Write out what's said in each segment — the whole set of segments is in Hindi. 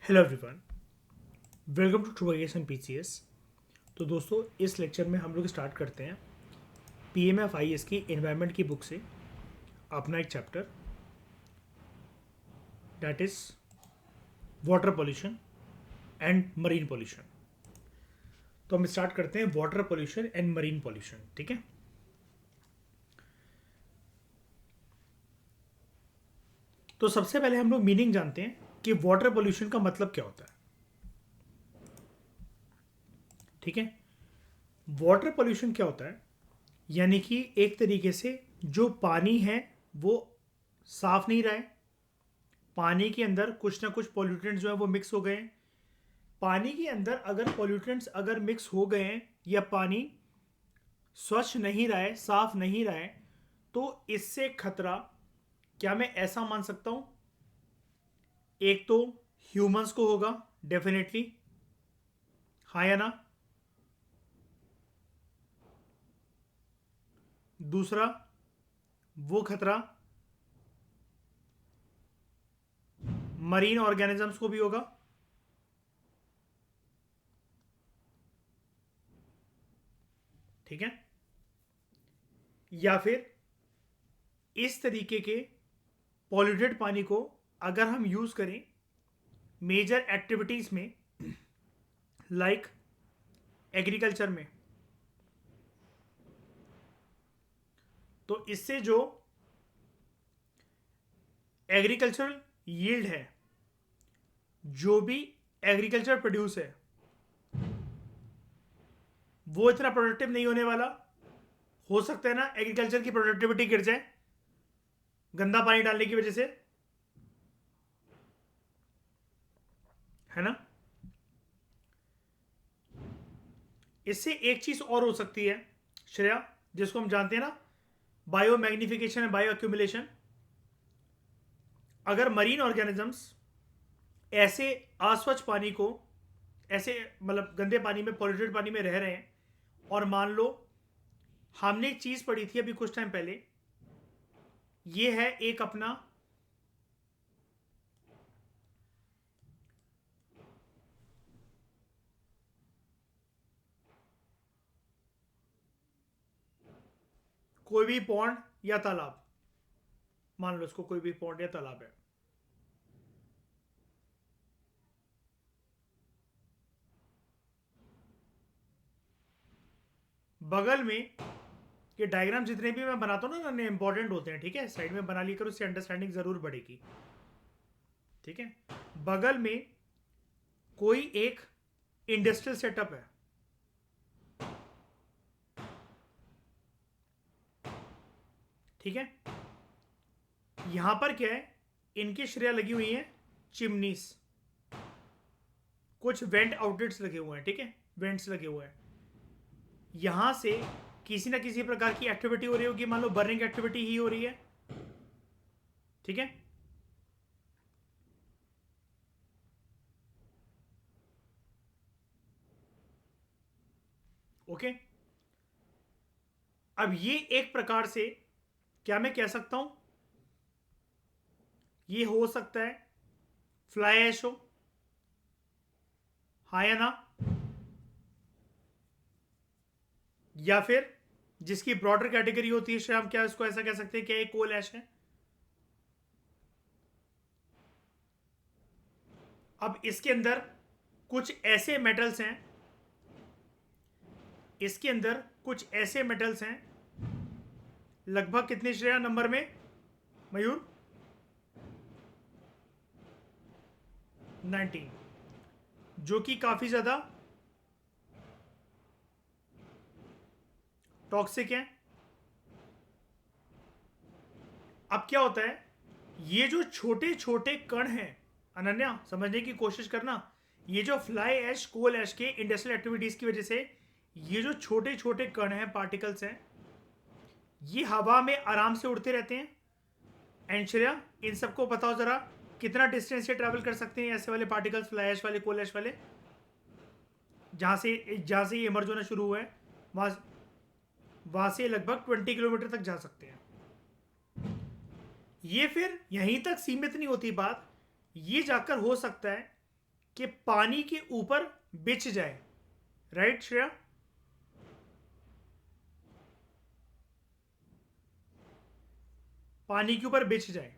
Hello everyone, welcome to Trugation PCS. तो दोस्तों, इस लेक्चर में हम लोग स्टार्ट करते हैं पीएमएफआईएस की एनवायरनमेंट की बुक से अपना एक chapter, that is water pollution and marine pollution. तो हम स्टार्ट करते हैं water pollution and marine pollution. ठीक है, तो सबसे पहले हम लोग मीनिंग जानते हैं कि वाटर पोल्यूशन का मतलब क्या होता है। ठीक है, वाटर पोल्यूशन क्या होता है, यानी कि एक तरीके से जो पानी है वो साफ नहीं रहा है, पानी के अंदर कुछ ना कुछ पॉल्यूटेंट्स जो है वो मिक्स हो गए हैं। पानी के अंदर अगर पॉल्यूटेंट्स अगर मिक्स हो गए हैं या पानी स्वच्छ नहीं रहा है, साफ नहीं रहा है, तो इससे खतरा क्या मैं ऐसा मान सकता हूं, एक तो ह्यूमंस को होगा डेफिनेटली, हाँ या ना। दूसरा, वो खतरा मरीन ऑर्गेनिजम्स को भी होगा। ठीक है, या फिर इस तरीके के पॉल्यूटेड पानी को अगर हम यूज करें मेजर एक्टिविटीज में, लाइक एग्रीकल्चर में, तो इससे जो एग्रीकल्चरल यील्ड है, जो भी एग्रीकल्चर प्रोड्यूस है, वो इतना प्रोडक्टिव नहीं होने वाला। हो सकता है ना एग्रीकल्चर की प्रोडक्टिविटी गिर जाए गंदा पानी डालने की वजह से, है ना। इससे एक चीज और हो सकती है श्रेया, जिसको हम जानते हैं ना, बायो मैग्निफिकेशन है, बायो एक्यूमुलेशन। अगर मरीन ऑर्गेनिजम्स ऐसे अस्वच्छ पानी को, ऐसे मतलब गंदे पानी में, पॉल्यूटेड पानी में रह रहे हैं, और मान लो हमने एक चीज पढ़ी थी अभी कुछ टाइम पहले, ये है एक अपना कोई भी पॉन्ड या तालाब, मान लो इसको कोई भी पॉन्ड या तालाब है, बगल में ये डायग्राम जितने भी मैं बनाता हूँ ना, इंपॉर्टेंट होते हैं। ठीक है, साइड में बना लिया करो, उससे अंडरस्टैंडिंग जरूर बढ़ेगी। ठीक है, बगल में कोई एक इंडस्ट्रियल सेटअप है, ठीक है। यहां पर क्या है, इनकी श्रेया लगी हुई है चिमनीस, कुछ वेंट आउटलेट्स लगे हुए हैं। ठीक है, वेंट्स लगे हुए हैं, यहां से किसी ना किसी प्रकार की एक्टिविटी हो रही होगी, मान लो बर्निंग एक्टिविटी ही हो रही है। ठीक है, ओके। अब ये एक प्रकार से क्या मैं कह सकता हूं, ये हो सकता है फ्लाई ऐश हो, हाँ या ना। या फिर जिसकी ब्रॉडर कैटेगरी होती है, हम क्या इसको ऐसा कह सकते हैं, क्या ये कोल ऐश है। अब इसके अंदर कुछ ऐसे मेटल्स हैं, इसके अंदर कुछ ऐसे मेटल्स हैं, लगभग कितने श्रेया नंबर में मयूर, 19, जो कि काफी ज्यादा टॉक्सिक है। अब क्या होता है, ये जो छोटे छोटे कण हैं, अनन्या समझने की कोशिश करना, ये जो फ्लाई ऐश, कोल ऐश के इंडस्ट्रियल एक्टिविटीज की वजह से ये जो छोटे छोटे कण हैं, पार्टिकल्स हैं, ये हवा में आराम से उड़ते रहते हैं। एंड श्रेया, इन सबको बताओ जरा, कितना डिस्टेंस से ट्रैवल कर सकते हैं ऐसे वाले पार्टिकल्स, फ्लाई ऐश वाले, कोल ऐश वाले, जहां से ये इमर्ज होना शुरू हुआ है, वहां वहां से लगभग 20 किलोमीटर तक जा सकते हैं। ये फिर यहीं तक सीमित नहीं होती बात, ये जाकर हो सकता है कि पानी के ऊपर बिछ जाए, राइट श्रेया? पानी के ऊपर बिछ जाए,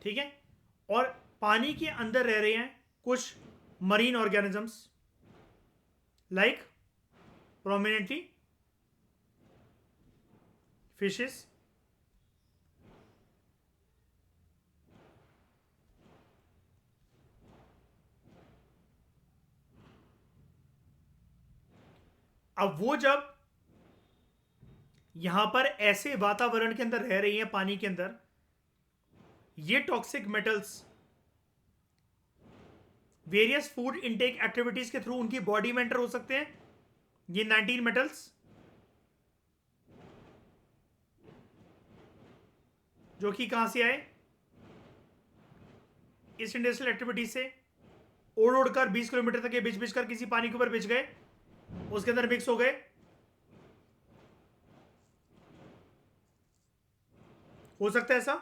ठीक है। और पानी के अंदर रह रहे हैं कुछ marine organisms, like prominently fishes, अब वो जब यहां पर ऐसे वातावरण के अंदर रह रही हैं पानी के अंदर, ये toxic metals various food intake activities के थ्रू उनकी बॉडी में एंटर हो सकते हैं। ये 19 मेटल्स जो कि कहां से आए? इस इंडस्ट्रियल एक्टिविटी से ओढ़ ओढ़कर 20 किलोमीटर तक ये बिछ बिछ कर किसी पानी के ऊपर बिछ गए, उसके अंदर मिक्स हो गए। हो सकता है ऐसा।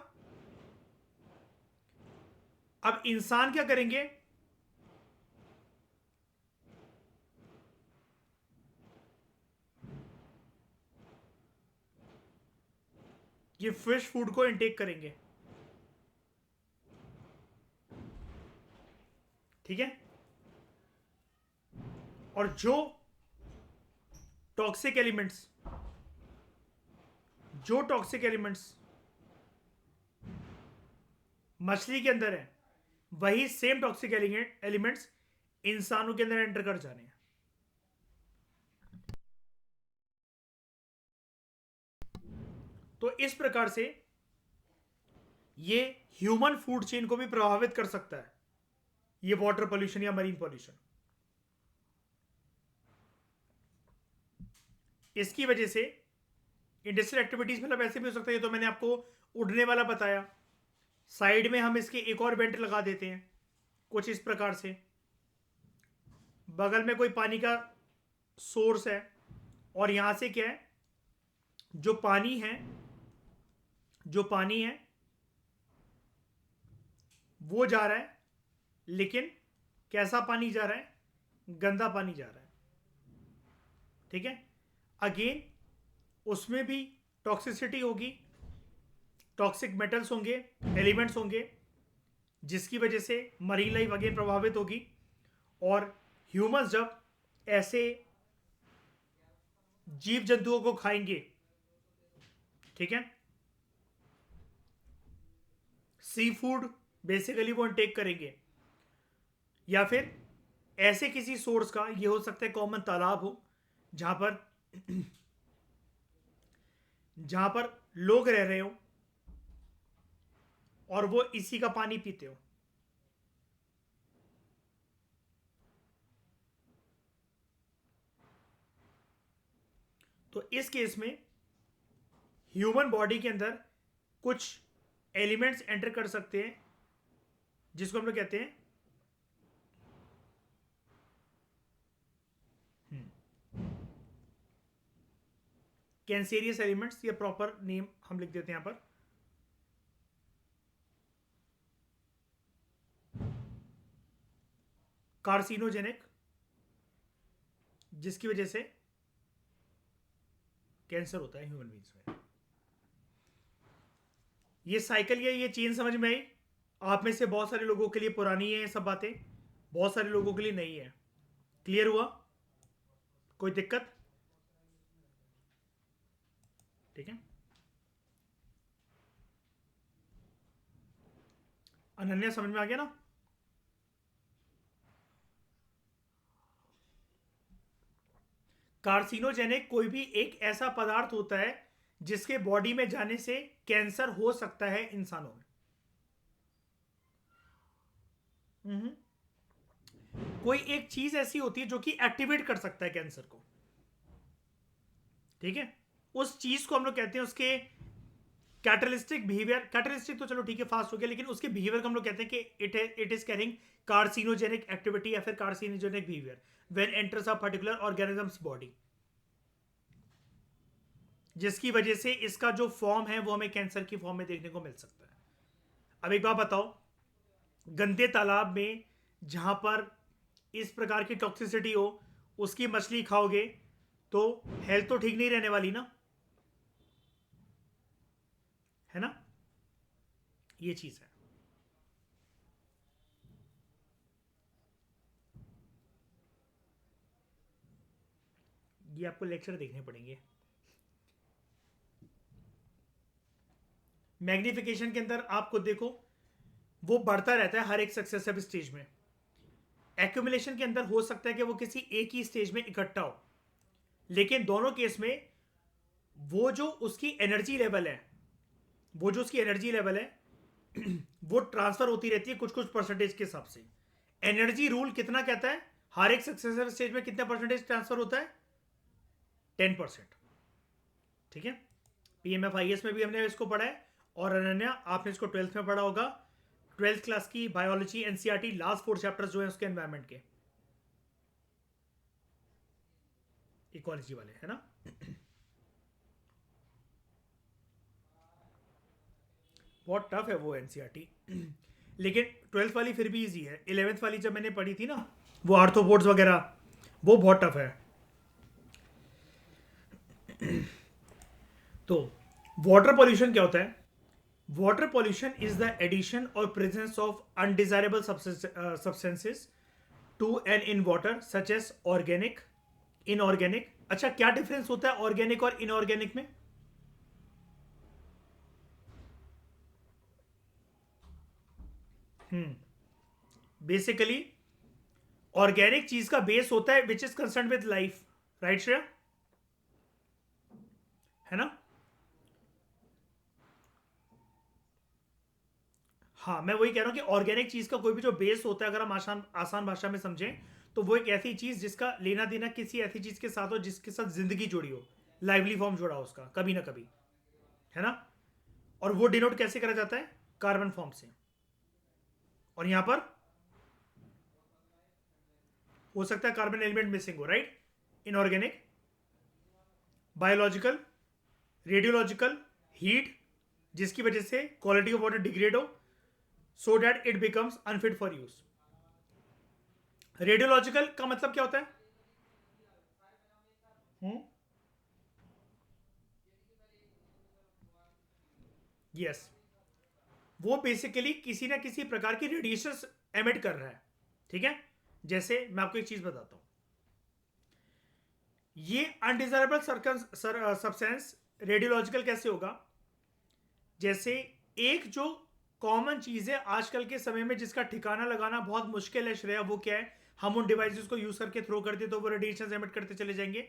अब इंसान क्या करेंगे? ये फिश फूड को इनटेक करेंगे, ठीक है। और जो टॉक्सिक एलिमेंट्स मछली के अंदर है, वही सेम टॉक्सिक एलिमेंट्स इंसानों के अंदर एंटर कर जाने हैं। तो इस प्रकार से ये ह्यूमन फूड चेन को भी प्रभावित कर सकता है, ये वाटर पोल्यूशन या मरीन पोल्यूशन। इसकी वजह से इंडस्ट्रियल एक्टिविटीज मतलब ऐसे भी हो सकता है, तो मैंने आपको उड़ने वाला बताया, साइड में हम इसके एक और वेंट लगा देते हैं कुछ इस प्रकार से। बगल में कोई पानी का सोर्स है और यहां से क्या है, जो पानी है वो जा रहा है, लेकिन कैसा पानी जा रहा है? गंदा पानी जा रहा है, ठीक है। अगेन उसमें भी टॉक्सिसिटी होगी, टॉक्सिक मेटल्स होंगे, एलिमेंट्स होंगे, जिसकी वजह से मरीन लाइफ अगेन प्रभावित होगी। और ह्यूमंस जब ऐसे जीव जंतुओं को खाएंगे, ठीक है, सी फूड बेसिकली वो इनटेक करेंगे, या फिर ऐसे किसी सोर्स का, ये हो सकता है कॉमन तालाब हो जहां पर लोग रह रहे हो और वो इसी का पानी पीते हो। तो इस केस में ह्यूमन बॉडी के अंदर कुछ एलिमेंट्स एंटर कर सकते हैं, जिसको हम लोग कहते हैं कैंसेरियस एलिमेंट्स। ये प्रॉपर नेम हम लिख देते हैं यहां पर। कार्सिनोजेनिक, जिसकी वजह से कैंसर होता है ह्यूमन बींग्स में। ये साइकिल या ये चेन समझ में आई? आप में से बहुत सारे लोगों के लिए पुरानी है ये सब बातें, बहुत सारे लोगों के लिए नहीं है। क्लियर हुआ? कोई दिक्कत? ठीक है। अनन्या समझ में आ गया ना? कार्सिनोजेनिक कोई भी एक ऐसा पदार्थ होता है जिसके बॉडी में जाने से कैंसर हो सकता है इंसानों में। कोई एक चीज ऐसी होती है जो कि एक्टिवेट कर सकता है कैंसर को, ठीक है। उस चीज को हम लोग कहते हैं उसके कैटलिस्टिक बिहेवियर। कैटलिस्टिक तो चलो ठीक है, फास्ट हो गया, लेकिन उसके बिहेवियर को हम लोग कहते हैं कि it is carrying carcinogenic activity या फिर carcinogenic behaviour when enters a particular organisms body. जिसकी वजह से इसका जो फॉर्म है वो हमें कैंसर की फॉर्म में देखने को मिल सकता है। अब एक बात बताओ, गंदे तालाब में जहां पर इस प्रकार की टॉक्सिसिटी हो, उसकी मछली खाओगे तो हेल्थ तो ठीक नहीं रहने वाली ना, है ना? ये चीज है। ये आपको लेक्चर देखने पड़ेंगे। मैग्निफिकेशन के अंदर आपको देखो, वो बढ़ता रहता है हर एक सक्सेसिव स्टेज में। एक्यूमुलेशन के अंदर हो सकता है कि वो किसी एक ही स्टेज में इकट्ठा हो, लेकिन दोनों केस में वो जो उसकी एनर्जी लेवल है, वो जो उसकी एनर्जी लेवल है वो ट्रांसफर होती रहती है कुछ कुछ परसेंटेज के हिसाब से। एनर्जी रूल कितना कहता है, हर एक सक्सेसिव स्टेज में कितना परसेंटेज ट्रांसफर होता है? 10%। ठीक है, PMFIS में भी हमने इसको पढ़ा है, और अनन्या आपने इसको 12th में पढ़ा होगा, 12th क्लास की बायोलॉजी एनसीईआरटी लास्ट 4 चैप्टर्स जो है उसके एनवायरमेंट के, इकोलॉजी वाले, है ना? बहुत टफ है वो एनसीईआरटी लेकिन 12th वाली फिर भी इजी है। 11th वाली जब मैंने पढ़ी थी ना, वो आर्थ्रोपोड्स वगैरह, वो बहुत टफ है। तो वाटर पॉल्यूशन क्या होता है? Water pollution is the addition और presence of undesirable substances to an in water such as organic, inorganic. अच्छा, क्या डिफरेंस होता है ऑर्गेनिक और इनऑर्गेनिक में? बेसिकली ऑर्गेनिक चीज का बेस होता है which is concern with life, right Shreya? है ना? हाँ, मैं वही कह रहा हूं कि ऑर्गेनिक चीज का कोई भी जो बेस होता है, अगर हम आसान आसान भाषा में समझें, तो वो एक ऐसी चीज जिसका लेना देना किसी ऐसी चीज के साथ हो जिसके साथ जिंदगी जुड़ी हो, लाइवली फॉर्म जुड़ा हो उसका कभी ना कभी, है ना? और वो डिनोट कैसे करा जाता है? कार्बन फॉर्म से। और यहां पर हो सकता है कार्बन एलिमेंट मिसिंग हो, right? Inorganic, biological, radiological, heat, जिसकी वजह से क्वालिटी ऑफ वाटर डिग्रेड हो so that it becomes unfit for use. Radiological का मतलब क्या होता है? यस, वो बेसिकली किसी ना किसी प्रकार की रेडिएशन एमिट कर रहा है। ठीक है, जैसे मैं आपको एक चीज बताता हूं, ये अनडिजायरेबल सब्सटेंस रेडियोलॉजिकल कैसे होगा? जैसे एक जो कॉमन चीज है आजकल के समय में जिसका ठिकाना लगाना बहुत मुश्किल है श्रेया, वो क्या है? हम उन डिवाइसेस को यूज करके थ्रो करते तो वो रेडिएशन एमिट करते चले जाएंगे,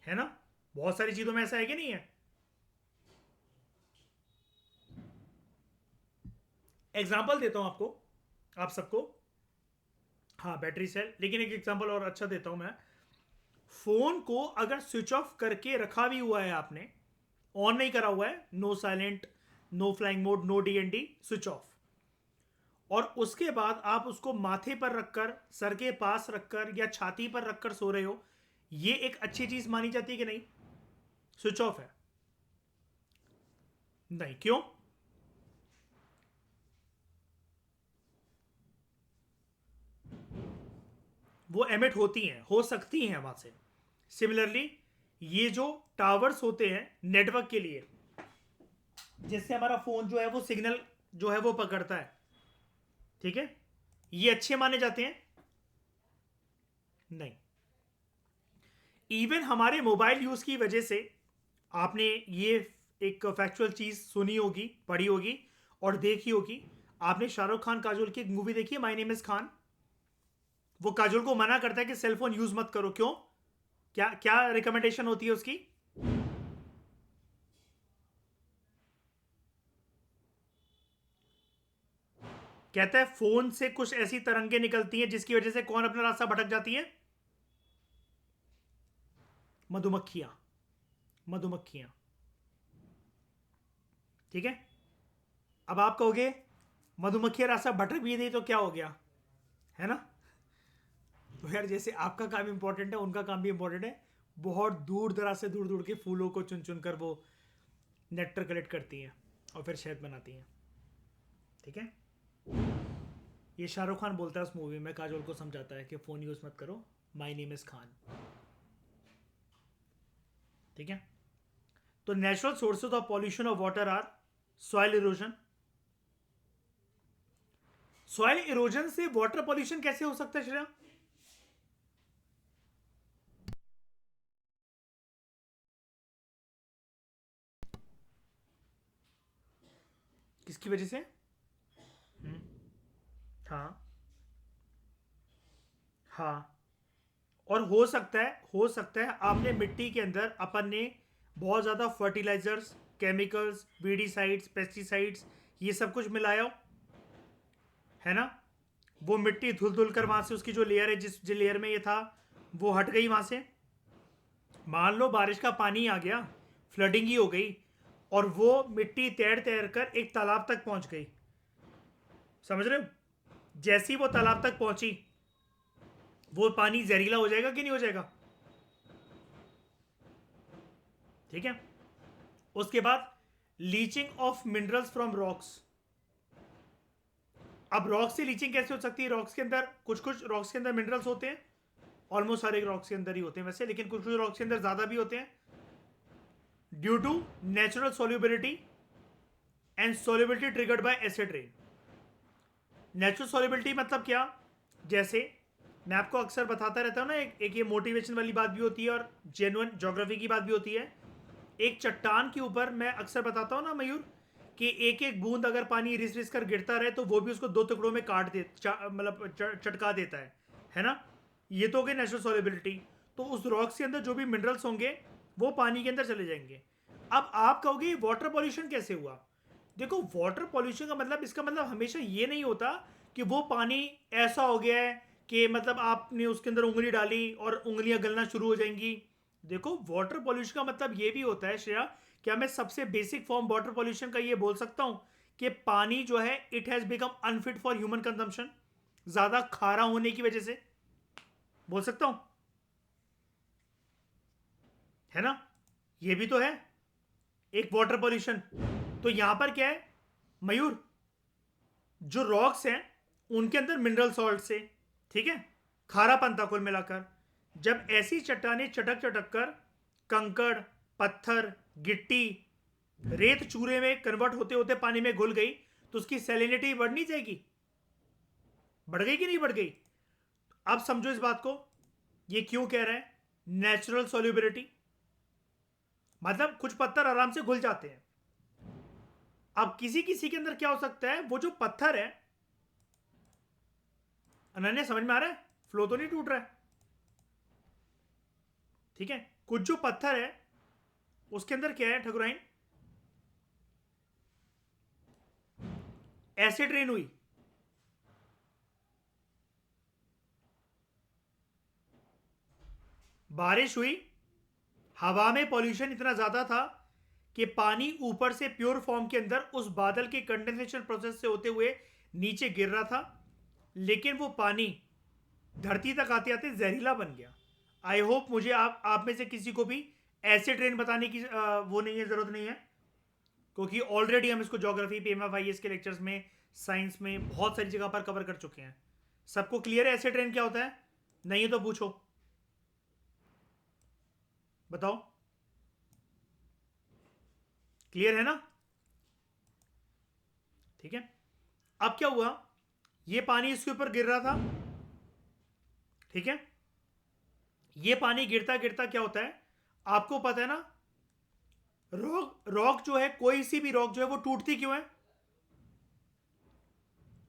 है ना? बहुत सारी चीजों में ऐसा है कि नहीं है? एग्जाम्पल देता हूं आपको, आप सबको। हाँ, बैटरी सेल, लेकिन एक एग्जांपल और अच्छा देता हूं मैं। फोन को अगर स्विच ऑफ करके रखा भी हुआ है आपने, ऑन नहीं करा हुआ है, no silent, no flying mode, no DND, switch off, और उसके बाद आप उसको माथे पर रखकर, सर के पास रखकर या छाती पर रखकर सो रहे हो, ये एक अच्छी चीज मानी जाती है कि नहीं? स्विच ऑफ है। नहीं, क्यों? वो एमिट होती हैं, हो सकती हैं वहां से। सिमिलरली ये जो टावर्स होते हैं नेटवर्क के लिए, जिससे हमारा फोन जो है वो सिग्नल जो है वो पकड़ता है, ठीक है, ये अच्छे माने जाते हैं? नहीं। इवन हमारे मोबाइल यूज की वजह से, आपने ये एक फैक्चुअल चीज सुनी होगी, पढ़ी होगी और देखी होगी। आपने शाहरुख खान काजोल की एक मूवी देखी है, माई नेम इज खान? वो काजोल को मना करता है कि सेलफोन यूज मत करो, क्यों? क्या क्या रिकमेंडेशन होती है उसकी? कहता है फोन से कुछ ऐसी तरंगे निकलती हैं जिसकी वजह से कौन अपना रास्ता भटक जाती है? मधुमक्खियां। मधुमक्खियां। ठीक है, अब आप कहोगे मधुमक्खियां रास्ता भटक भी नहीं तो क्या हो गया, है ना? तो यार जैसे आपका काम इंपॉर्टेंट है, उनका काम भी इंपॉर्टेंट है। बहुत दूर दराज से दूर दूर के फूलों को चुन चुन कर वो नेक्टर कलेक्ट करती हैं और फिर शहद बनाती हैं। ठीक है, ये शाहरुख खान बोलता है उस मूवी में, काजोल को समझाता है कि फ़ोन यूज़ मत करो, माई नेम इज़ खान। ठीक है, तो natural sources of pollution of water are soil erosion. Soil erosion से वाटर पॉल्यूशन कैसे हो सकता है श्रेया? किसकी वजह से? हाँ, हाँ। और हो सकता है आपने मिट्टी के अंदर अपन ने बहुत ज़्यादा फर्टिलाइजर्स, केमिकल्स, वीडीसाइड्स, पेस्टिसाइड्स, ये सब कुछ मिलाया हो, है ना? वो मिट्टी धुल धुल कर वहाँ से उसकी जो लेयर है, जिस लेयर में ये था, वो हट गई वहाँ से। मान लो बारिश का पानी आ गया, फ्लडिंग ही हो गई, और वो मिट्टी तैर तैर कर एक तालाब तक पहुँच गई। समझ रहे हो? जैसी वो तालाब तक पहुँची, वो पानी जहरीला हो जाएगा कि नहीं हो जाएगा? ठीक है, उसके बाद leaching of minerals from rocks. अब रॉक्स से लीचिंग कैसे हो सकती है? रॉक्स के अंदर कुछ कुछ रॉक्स के अंदर मिनरल्स होते हैं, ऑलमोस्ट सारे रॉक्स के अंदर ही होते हैं वैसे, लेकिन कुछ कुछ रॉक्स के अंदर ज़्यादा भी होते हैं, due to natural solubility and solubility triggered by acid rain. Natural solubility मतलब क्या? जैसे मैं आपको अक्सर बताता रहता हूँ ना, एक ये मोटिवेशन वाली बात भी होती है और जेन्युइन ज्योग्राफी की बात भी होती है। एक चट्टान के ऊपर मैं अक्सर बताता हूँ ना मयूर, कि एक एक बूंद अगर पानी रिस रिस कर गिरता रहे तो वो भी उसको दो टुकड़ों में काट दे, मतलब चटका देता है ना? ये तो हो गई नेचुरल सॉल्युबिलिटी। तो उस रॉक्स के अंदर जो भी मिनरल्स होंगे वो पानी के अंदर चले जाएंगे। अब आप कहोगे वाटर पॉल्यूशन कैसे हुआ? देखो, वाटर पॉल्यूशन का मतलब, इसका मतलब हमेशा ये नहीं होता कि वो पानी ऐसा हो गया है कि मतलब आपने उसके अंदर उंगली डाली और उंगलियां गलना शुरू हो जाएंगी। देखो, वाटर पॉल्यूशन का मतलब ये भी होता है श्रेया, क्या मैं सबसे बेसिक फॉर्म वाटर पॉल्यूशन का ये बोल सकता हूं कि पानी जो है it has become unfit for human consumption, ज्यादा खारा होने की वजह से बोल सकता हूं, है ना? ये भी तो है एक वाटर पॉल्यूशन। तो यहां पर क्या है मयूर, जो रॉक्स हैं उनके अंदर मिनरल सॉल्ट से, ठीक है, खारापन था कुल मिलाकर। जब ऐसी चट्टानें चटक चटक कर कंकड़, पत्थर, गिट्टी, रेत चूरे में कन्वर्ट होते होते पानी में घुल गई, तो उसकी सैलिनिटी बढ़ नहीं जाएगी? बढ़ गई कि नहीं बढ़ गई? अब समझो इस बात को, ये क्यों कह रहा है नेचुरल सोल्यूबिलिटी? मतलब कुछ पत्थर आराम से घुल जाते हैं। अब किसी किसी के अंदर क्या हो सकता है, वो जो पत्थर है, अनन्या समझ में आ रहा है? फ्लो तो नहीं टूट रहा है? ठीक है, कुछ जो पत्थर है उसके अंदर क्या है ठकुराइन, एसिड रेन हुई। बारिश हुई, हवा में पॉल्यूशन इतना ज्यादा था कि पानी ऊपर से प्योर फॉर्म के अंदर उस बादल के कंडेंसेशन प्रोसेस से होते हुए नीचे गिर रहा था, लेकिन वो पानी धरती तक आते आते जहरीला बन गया। आई होप मुझे आप में से किसी को भी एसिड रेन बताने की वो नहीं है, जरूरत नहीं है, क्योंकि ऑलरेडी हम इसको ज्योग्राफी, PMFIS के लेक्चर्स में, साइंस में बहुत सारी जगह पर कवर कर चुके हैं। सबको क्लियर है एसिड रेन क्या होता है? नहीं है तो पूछो, बताओ। क्लियर है ना? ठीक है, अब क्या हुआ, ये पानी इसके ऊपर गिर रहा था, ठीक है, ये पानी गिरता गिरता क्या होता है आपको पता है ना? रॉक रॉक जो है, कोई सी भी रॉक जो है वो टूटती क्यों है?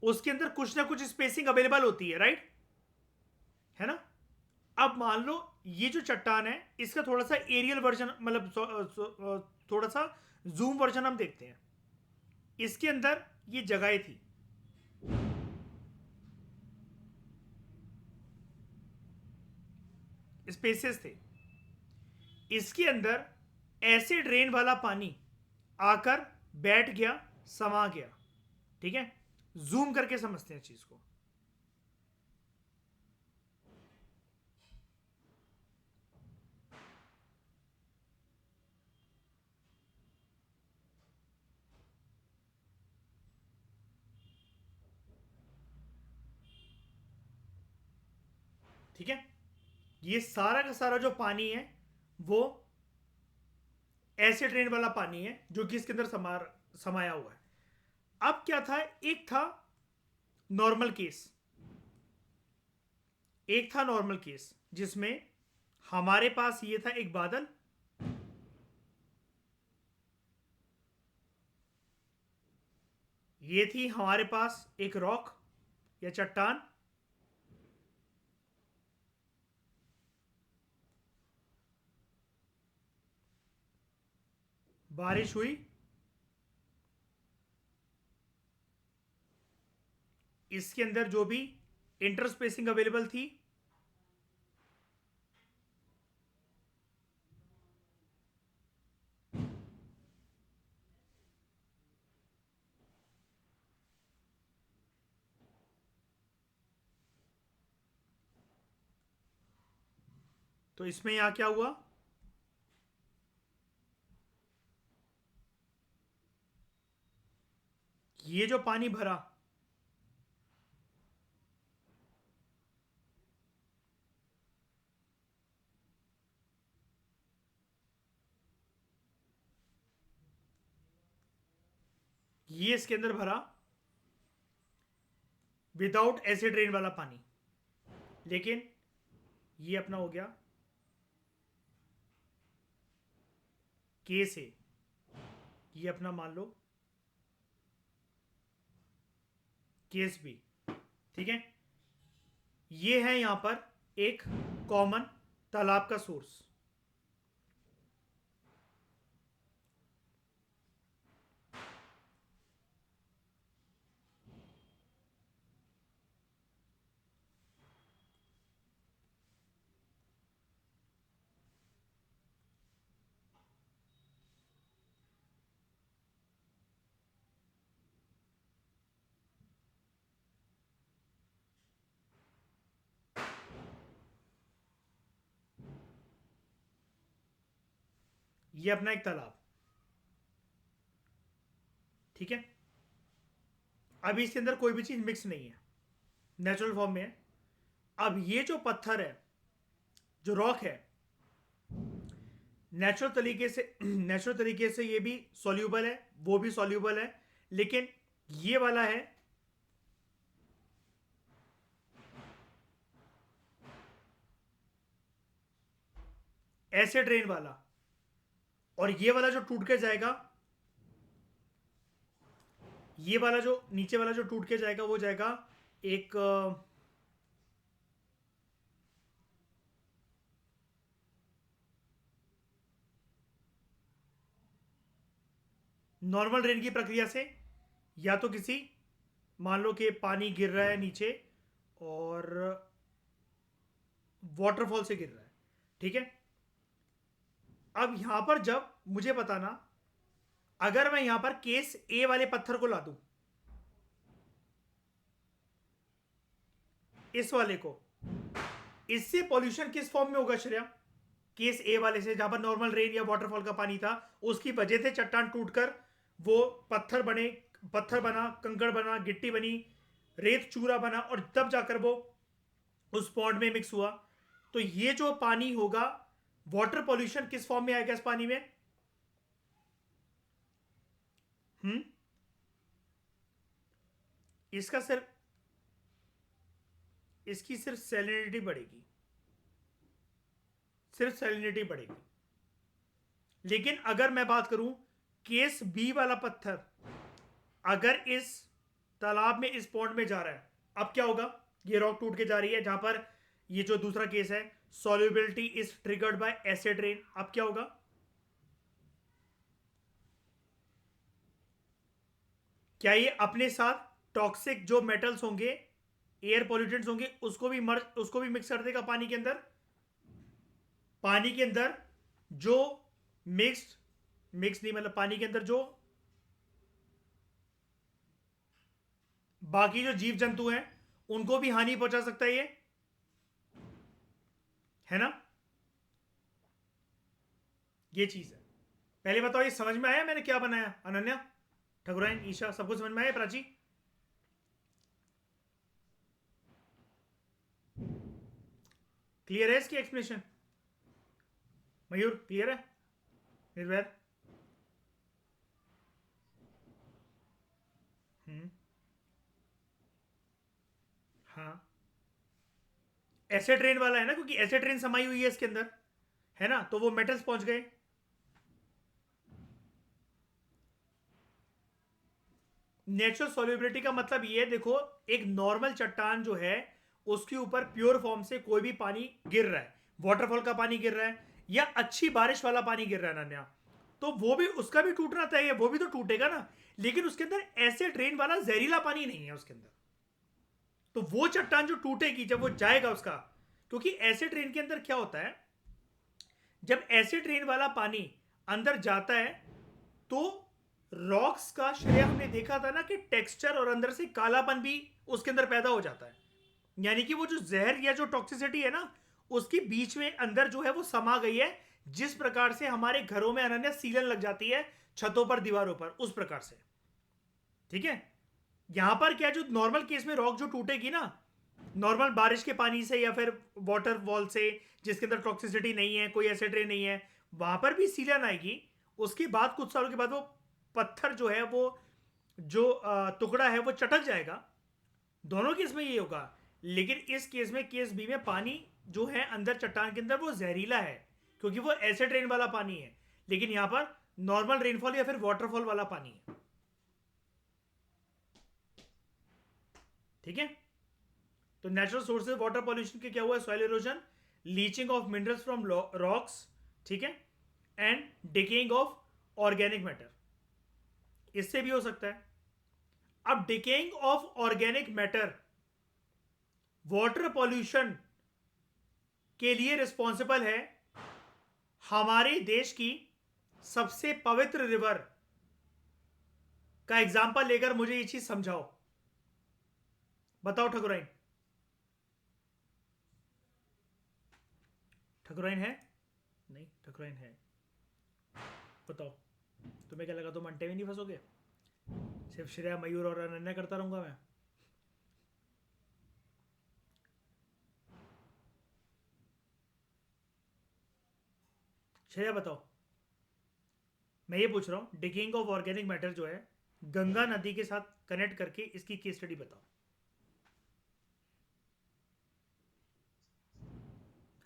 उसके अंदर कुछ ना कुछ स्पेसिंग अवेलेबल होती है, राइट? है ना? अब मान लो ये जो चट्टान है, इसका थोड़ा सा एरियल वर्जन, मतलब थोड़ा सा जूम वर्जन हम देखते हैं। इसके अंदर ये जगह थी, स्पेसेस थे, इसके अंदर एसिड रेन वाला पानी आकर बैठ गया, समा गया। ठीक है, जूम करके समझते हैं चीज को। ठीक है, ये सारा का सारा जो पानी है वो एसिड रेन वाला पानी है जो कि इसके अंदर समाया हुआ है। अब क्या था, एक था नॉर्मल केस, एक था नॉर्मल केस जिसमें हमारे पास ये था एक बादल, ये थी हमारे पास एक रॉक या चट्टान, बारिश हुई, इसके अंदर जो भी इंटरस्पेसिंग अवेलेबल थी तो इसमें यहां क्या हुआ, ये जो पानी भरा ये इसके अंदर भरा विदाउट एसिड रेन वाला पानी, लेकिन ये अपना हो गया के से, ये अपना मान लो केस बी। ठीक है, ये है यहां पर एक कॉमन तालाब का सोर्स। ये अपना एक तालाब, ठीक है, अभी इसके अंदर कोई भी चीज मिक्स नहीं है, नेचुरल फॉर्म में है। अब ये जो पत्थर है, जो रॉक है, नेचुरल तरीके से ये भी सॉल्यूबल है, वो भी सॉल्यूबल है, लेकिन ये वाला है एसिड रेन वाला, और ये वाला जो टूट के जाएगा, ये वाला जो नीचे वाला जो टूट के जाएगा वो जाएगा एक नॉर्मल रेन की प्रक्रिया से, या तो किसी, मान लो कि पानी गिर रहा है नीचे और वाटरफॉल से गिर रहा है, ठीक है। अब यहां पर जब मुझे बताना, अगर मैं यहां पर केस ए वाले पत्थर को ला दूं, इस वाले को, इससे पॉल्यूशन किस फॉर्म में होगा श्रेया? केस ए वाले से, जहां पर नॉर्मल रेन या वाटरफॉल का पानी था, उसकी वजह से चट्टान टूटकर वो पत्थर बना, कंकड़ बना, गिट्टी बनी, रेत चूरा बना, और तब जाकर वो उस पॉन्ड में मिक्स हुआ। तो ये जो पानी होगा, वाटर पॉल्यूशन किस फॉर्म में आएगा इस पानी में? इसका सिर्फ, इसकी सिर्फ सैलिनिटी बढ़ेगी, सिर्फ सैलिनिटी बढ़ेगी। लेकिन अगर मैं बात करूं केस बी वाला पत्थर, अगर इस तालाब में, इस पॉन्ड में जा रहा है, अब क्या होगा? ये रॉक टूट के जा रही है, जहां पर ये जो दूसरा केस है, solubility is triggered by acid rain, अब क्या होगा? क्या ये अपने साथ टॉक्सिक जो मेटल्स होंगे, एयर पॉल्यूटेंट्स होंगे, उसको भी मिक्स कर देगा पानी के अंदर? पानी के अंदर जो मिक्स नहीं, मतलब पानी के अंदर जो बाकी जो जीव जंतु हैं उनको भी हानि पहुंचा सकता है ये, है ना? ये चीज है। पहले बताओ, ये समझ में आया मैंने क्या बनाया? अनन्या, ठकुराइन, ईशा, सबको समझ में आया? प्राची, क्लियर है इसकी एक्सप्लेनेशन? मयूर क्लियर है? निर्वैर? हम्म। हाँ, एसिड रेन वाला है ना, क्योंकि एसिड रेन समाई हुई है इसके अंदर, है ना, तो वो मेटल्स पहुंच गए। नेचुरल सॉल्युबिलिटी का मतलब ये देखो, एक नॉर्मल चट्टान जो है उसके ऊपर प्योर फॉर्म से कोई भी पानी गिर रहा है, वाटरफॉल का पानी गिर रहा है या अच्छी बारिश वाला पानी गिर रहा है अनन्या, तो वो भी, उसका भी टूटना तय है, वो भी तो टूटेगा ना। लेकिन उसके अंदर एसिड रेन वाला जहरीला पानी नहीं है उसके अंदर, तो वो चट्टान जो टूटेगी जब वो जाएगा उसका, क्योंकि एसिड रेन के अंदर क्या होता है, जब एसिड रेन वाला पानी अंदर जाता है तो रॉक्स का श्रेय हमने देखा था ना कि टेक्सचर और अंदर से कालापन भी उसके अंदर पैदा हो जाता है, यानी कि वो जो जहर या जो टॉक्सिसिटी है ना, उसके बीच में अंदर जो है वो समा गई है, जिस प्रकार से हमारे घरों में अनन्या सीलन लग जाती है छतों पर दीवारों पर, उस प्रकार से। ठीक है, यहां पर क्या, जो नॉर्मल केस में रॉक जो टूटेगी ना, नॉर्मल बारिश के पानी से या फिर वाटर वॉल से जिसके अंदर टॉक्सिसिटी नहीं है, कोई एसिड रेन नहीं है, वहां पर भी सीलन आएगी। उसके बाद कुछ सालों के बाद वो पत्थर जो है वो, जो टुकड़ा है वो चटक जाएगा। दोनों केस में ये होगा, लेकिन इस केस में, केस बी में, पानी जो है अंदर चट्टान के अंदर वो जहरीला है, क्योंकि वो एसिड रेन वाला पानी है, लेकिन यहां पर नॉर्मल रेनफॉल या फिर वाटरफॉल वाला पानी है। ठीक है, तो नेचुरल सोर्सेज वाटर पॉल्यूशन के क्या हुआ है, soil erosion, leaching of minerals from rocks, ठीक है, and decaying of organic matter, इससे भी हो सकता है। अब decaying of organic matter water pollution के लिए रिस्पॉन्सिबल है हमारे देश की सबसे पवित्र रिवर का एग्जाम्पल लेकर मुझे ये चीज समझाओ, बताओ ठकुराइन। ठकुराइन है? नहीं, ठकुराइन है, बताओ। तुम्हें क्या लगा तुम अंटे में नहीं फंसोगे? सिर्फ श्रेया, मयूर और अनन्या करता रहूंगा मैं? श्रेया बताओ। मैं ये पूछ रहा हूं, डिगिंग ऑफ ऑर्गेनिक मैटर जो है, गंगा नदी के साथ कनेक्ट करके इसकी केस स्टडी बताओ।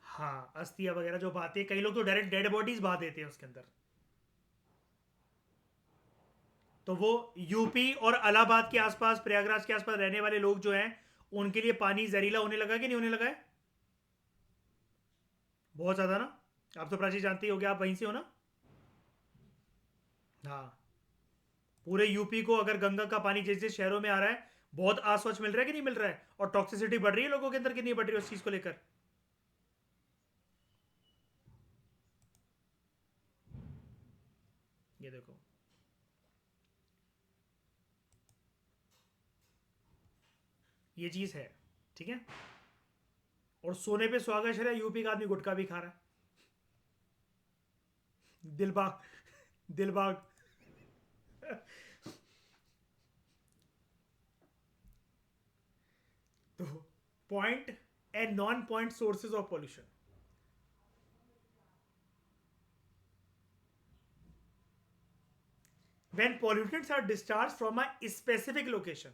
हाँ, अस्थियां वगैरह जो बहाते हैं, कई लोग तो डायरेक्ट डेड बॉडीज बहा देते हैं उसके अंदर, तो वो यूपी और इलाहाबाद के आसपास, प्रयागराज के आसपास रहने वाले लोग जो हैं, उनके लिए पानी जहरीला होने लगा कि नहीं होने लगा है? बहुत ज्यादा ना। आप तो प्राची जानते ही होगे, आप वहीं से हो ना। हाँ, पूरे यूपी को अगर गंगा का पानी जैसे शहरों में आ रहा है, बहुत अस्वच्छ मिल रहा है कि नहीं मिल रहा है, और टॉक्सिसिटी बढ़ रही है लोगों के अंदर कि नहीं बढ़ रही है उस चीज को लेकर? ये देखो, ये चीज है। ठीक है, और सोने पे सुहागा शहर है, यूपी का आदमी गुटखा भी खा रहा है। दिलबाग, दिलबाग। तो point and non point sources of pollution, when pollutants are discharge from a specific location.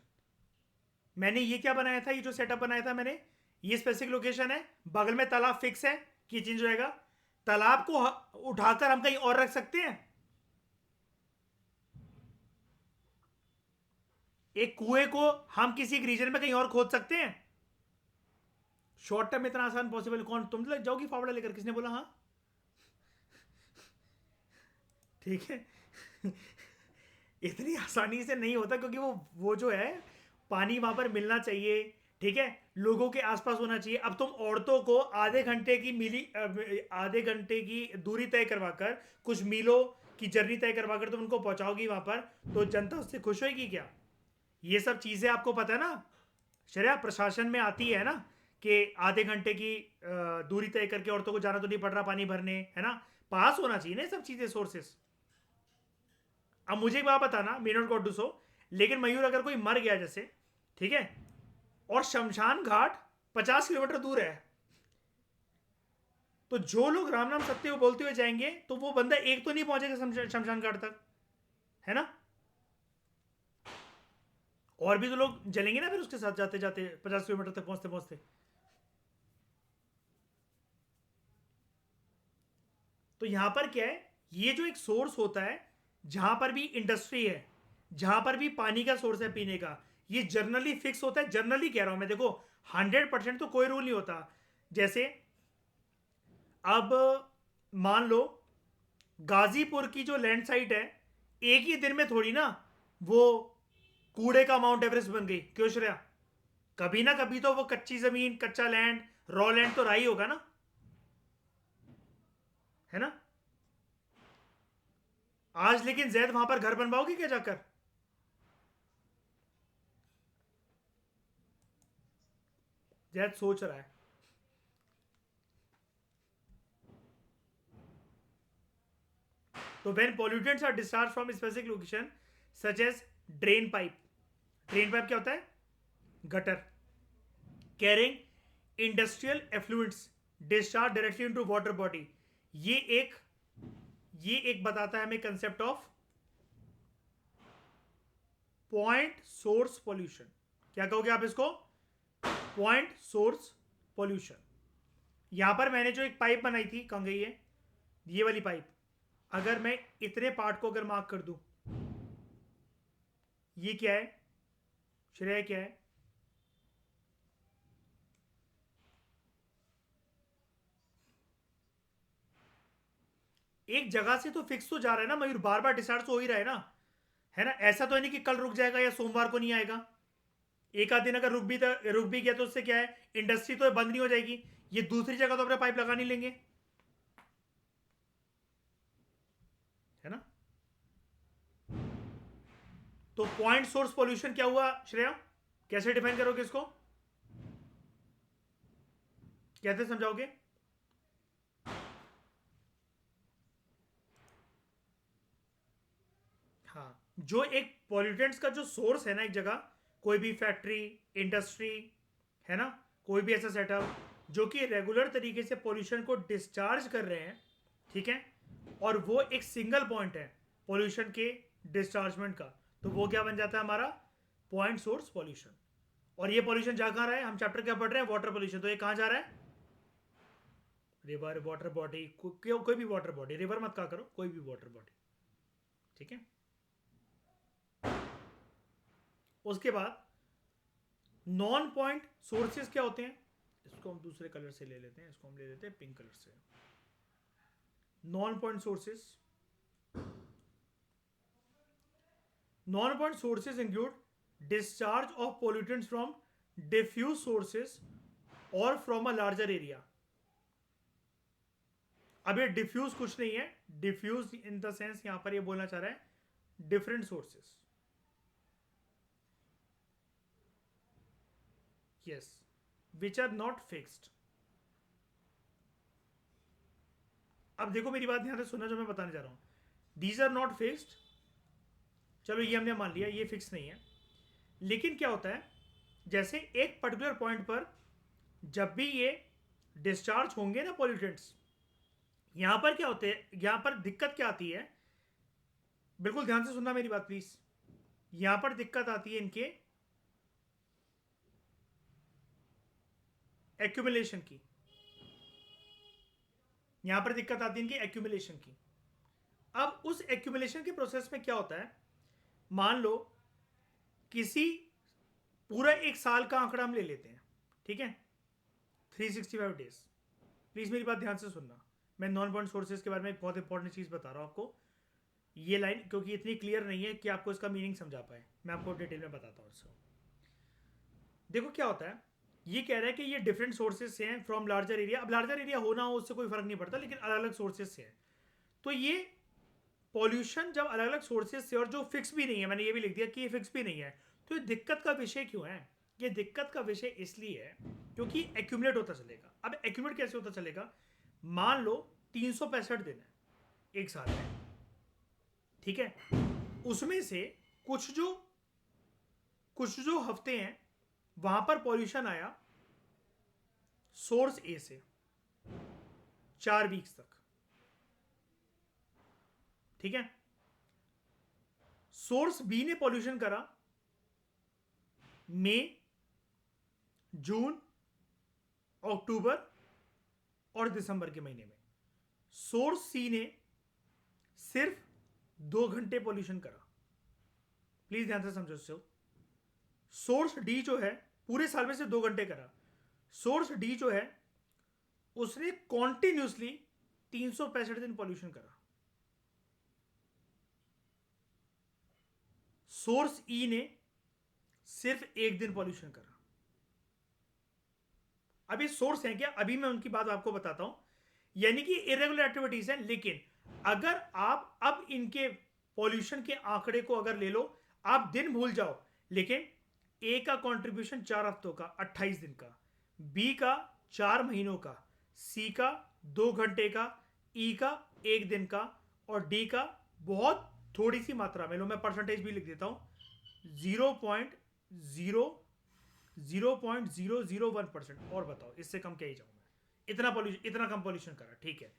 मैंने ये क्या बनाया था, ये जो सेटअप बनाया था मैंने, ये स्पेसिफिक लोकेशन है, बगल में तालाब फिक्स है कि चेंज हो जाएगा। तालाब को उठाकर हम कहीं और रख सकते हैं, एक कुएं को हम किसी एक रीजन में कहीं और खोद सकते हैं। शॉर्ट टर्म में इतना आसान पॉसिबल? कौन, तुम लग जाओगी फावड़ा लेकर? किसने बोला? हाँ, ठीक है। इतनी आसानी से नहीं होता, क्योंकि वो जो है, पानी वहां पर मिलना चाहिए, ठीक है, लोगों के आसपास होना चाहिए। अब तुम औरतों को आधे घंटे की दूरी तय करवाकर, कुछ मीलों की जर्नी तय करवाकर तुम उनको पहुंचाओगी वहां पर, तो जनता उससे खुश होगी क्या? ये सब चीजें आपको पता है ना, शरिया प्रशासन में आती है ना, कि आधे घंटे की दूरी तय करके औरतों को जाना तो नहीं पड़ रहा पानी भरने, है ना, पास होना चाहिए ना ये सब चीजें, सोर्सेस। अब मुझे एक बात बताना, may not got do so, लेकिन मयूर अगर कोई मर गया जैसे, ठीक है, और शमशान घाट 50 किलोमीटर दूर है, तो जो लोग राम नाम सत्य को बोलते हुए जाएंगे तो वो बंदा एक तो नहीं पहुंचेगा शमशान घाट तक, है ना। और भी तो लोग जलेंगे ना फिर उसके साथ, जाते जाते 50 किलोमीटर तक पहुंचते पहुंचते। तो यहां पर क्या है, ये जो एक सोर्स होता है, जहां पर भी इंडस्ट्री है, जहां पर भी पानी का सोर्स है पीने का, ये जर्नली फिक्स होता है। जर्नली कह रहा हूं मैं, देखो 100% तो कोई रूल नहीं होता। जैसे अब मान लो गाजीपुर की जो लैंड साइट है, एक ही दिन में थोड़ी ना वो कूड़े का माउंट एवरेस्ट बन गई, क्यों श्रेया? कभी ना कभी तो वो कच्ची जमीन, कच्चा लैंड, रॉ लैंड तो रहा ही होगा ना, है ना। आज लेकिन जैद वहां पर घर बनवाओगे क्या जाकर? जैद सोच रहा है। तो when pollutants are discharge from specific location such as drain pipe, drain pipe क्या होता है? Gutter, carrying industrial effluents discharge directly into water body. ये एक ये एक बताता है हमें concept of point source pollution. क्या कहोगे आप इसको? Point source pollution. यहां पर मैंने जो एक पाइप बनाई थी, कहां गई है ये वाली पाइप? अगर मैं इतने पार्ट को अगर मार्क कर दूं, ये क्या है श्रेय, क्या है? एक जगह से तो फिक्स तो जा रहा है ना मयूर, बार बार डिस्चार्ज तो हो ही रहा है ना, है ना। ऐसा तो है नहीं कि कल रुक जाएगा या सोमवार को नहीं आएगा। एक आध दिन अगर रुक भी गया तो उससे क्या है, इंडस्ट्री तो बंद नहीं हो जाएगी, ये दूसरी जगह तो अपने पाइप लगा नहीं लेंगे, है ना। तो पॉइंट सोर्स पोल्यूशन क्या हुआ श्रेया? कैसे डिफाइन करोगे इसको? कैसे समझाओगे? हाँ, जो एक पॉल्यूटेंट्स का जो सोर्स है ना एक जगह, कोई भी फैक्ट्री, इंडस्ट्री, है ना, कोई भी ऐसा सेटअप जो कि रेगुलर तरीके से पॉल्यूशन को डिस्चार्ज कर रहे हैं, ठीक है, और वो एक सिंगल पॉइंट है पॉल्यूशन के डिस्चार्जमेंट का, तो वो क्या बन जाता है हमारा? Point source pollution. और ये पॉल्यूशन जा कहाँ रहा है? हम चैप्टर क्या पढ़ रहे हैं? Water pollution. तो ये कहाँ जा रहा है? रिवर, वाटर बॉडी, कोई भी वाटर बॉडी, रिवर मत कहा करो, कोई भी वाटर बॉडी, ठीक है। उसके बाद नॉन पॉइंट सोर्सेज क्या होते हैं? इसको हम दूसरे कलर से ले लेते हैं, इसको हम ले लेते हैं पिंक कलर से। Non point sources, non point sources include discharge of pollutants from diffuse sources और फ्रॉम अ लार्जर एरिया। अब ये डिफ्यूज कुछ नहीं है, डिफ्यूज इन द सेंस यहां पर ये बोलना चाह रहा है different sources, yes, which are not fixed. अब देखो मेरी बात ध्यान से सुनना जो मैं बताने जा रहा हूं। दीज आर नॉट फिक्स्ड, चलो ये हमने मान लिया ये फिक्स नहीं है, लेकिन क्या होता है, जैसे एक पर्टिकुलर पॉइंट पर जब भी ये डिस्चार्ज होंगे ना पॉल्यूटेंट्स, यहां पर क्या होते हैं, यहां पर दिक्कत क्या आती है, बिल्कुल ध्यान से सुनना मेरी बात प्लीज। यहां पर दिक्कत आती है इनके एक्यूमुलेशन की, यहां पर दिक्कत आती है इनकी एक्यूमुलेशन की। अब उस एक्यूमुलेशन के प्रोसेस में क्या होता है, मान लो किसी पूरा एक साल का आंकड़ा हम ले लेते हैं, ठीक है, 365 डेज। प्लीज मेरी बात ध्यान से सुनना, मैं नॉन पॉइंट सोर्सेज के बारे में एक बहुत इंपॉर्टेंट चीज बता रहा हूं आपको। ये लाइन क्योंकि इतनी क्लियर नहीं है कि आपको इसका मीनिंग समझा पाए, मैं आपको डिटेल में बताता हूं इसको। देखो क्या होता है, ये कह रहा है कि ये डिफरेंट सोर्सेज से हैं फ्रॉम लार्जर एरिया। अब लार्जर एरिया होना हो उससे कोई फर्क नहीं पड़ता, लेकिन अलग अलग सोर्सेज से है। तो ये पॉल्यूशन जब अलग अलग सोर्सेज से, और जो फिक्स भी नहीं है, मैंने ये भी लिख दिया कि ये फिक्स भी नहीं है, तो ये दिक्कत का विषय क्यों है? ये दिक्कत का विषय इसलिए है क्योंकि एक्यूमुलेट होता चलेगा। अब एक्यूमुलेट कैसे होता चलेगा? मान लो 365 दिन है एक साल में, ठीक है, उसमें से कुछ जो कुछ जो हफ्ते हैं वहां पर पॉल्यूशन आया सोर्स ए से, 4 वीक्स तक, ठीक है। सोर्स बी ने पॉल्यूशन करा मई, जून, अक्टूबर और दिसंबर के महीने में। सोर्स सी ने सिर्फ 2 घंटे पॉल्यूशन करा। प्लीज ध्यान से समझो इसको। सोर्स डी जो है पूरे साल में से 2 घंटे करा। सोर्स डी जो है उसने कॉन्टिन्यूसली 365 दिन पॉल्यूशन करा। सोर्स ई ने सिर्फ 1 दिन पॉल्यूशन करा। अभी सोर्स है क्या, अभी मैं उनकी बात आपको बताता हूं। यानी कि इरेगुलर एक्टिविटीज हैं, लेकिन अगर आप अब इनके पॉल्यूशन के आंकड़े को अगर ले लो, आप दिन भूल जाओ, लेकिन ए का कंट्रीब्यूशन 4 हफ्तों का 28 दिन का, बी का 4 महीनों का, सी का 2 घंटे का, ई का 1 दिन का और डी का बहुत थोड़ी सी मात्रा में, लो मैं परसेंटेज भी लिख देता हूं, 0.001%। और बताओ इससे कम क्या ही जाऊं मैं, इतना पॉल्यूशन, इतना कम पॉल्यूशन करा, ठीक है।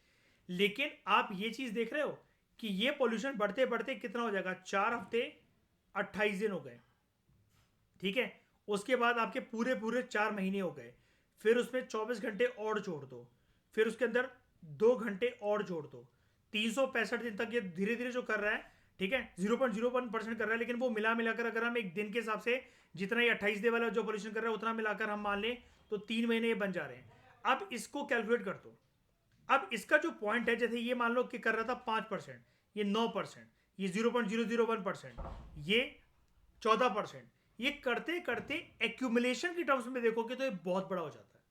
लेकिन आप ये चीज देख रहे हो कि ये पॉल्यूशन बढ़ते बढ़ते कितना हो जाएगा, 4 हफ्ते 28 दिन हो गए, ठीक है। उसके बाद आपके पूरे पूरे 4 महीने हो गए, फिर उसमें 24 घंटे और जोड़ दो, फिर उसके अंदर 2 घंटे और जोड़ दो, 365 दिन तक ये धीरे धीरे जो कर रहा है, ठीक है, 0.01% कर रहा है। लेकिन वो मिला मिलाकर अगर हम एक दिन के हिसाब से जितना ही 28 दिन वाला जो पॉल्यूशन कर रहा है उतना मिलाकर हम मान लें तो 3 महीने ये बन जा रहे हैं। अब इसको कैलकुलेट कर दो। अब इसका जो पॉइंट है, जैसे ये मान लो कि कर रहा था 5%, ये 9%, ये 0.001%, ये 14%, ये करते करते एक्यूमुलेशन की टर्म्स में देखोगे तो ये बहुत बड़ा हो जाता है।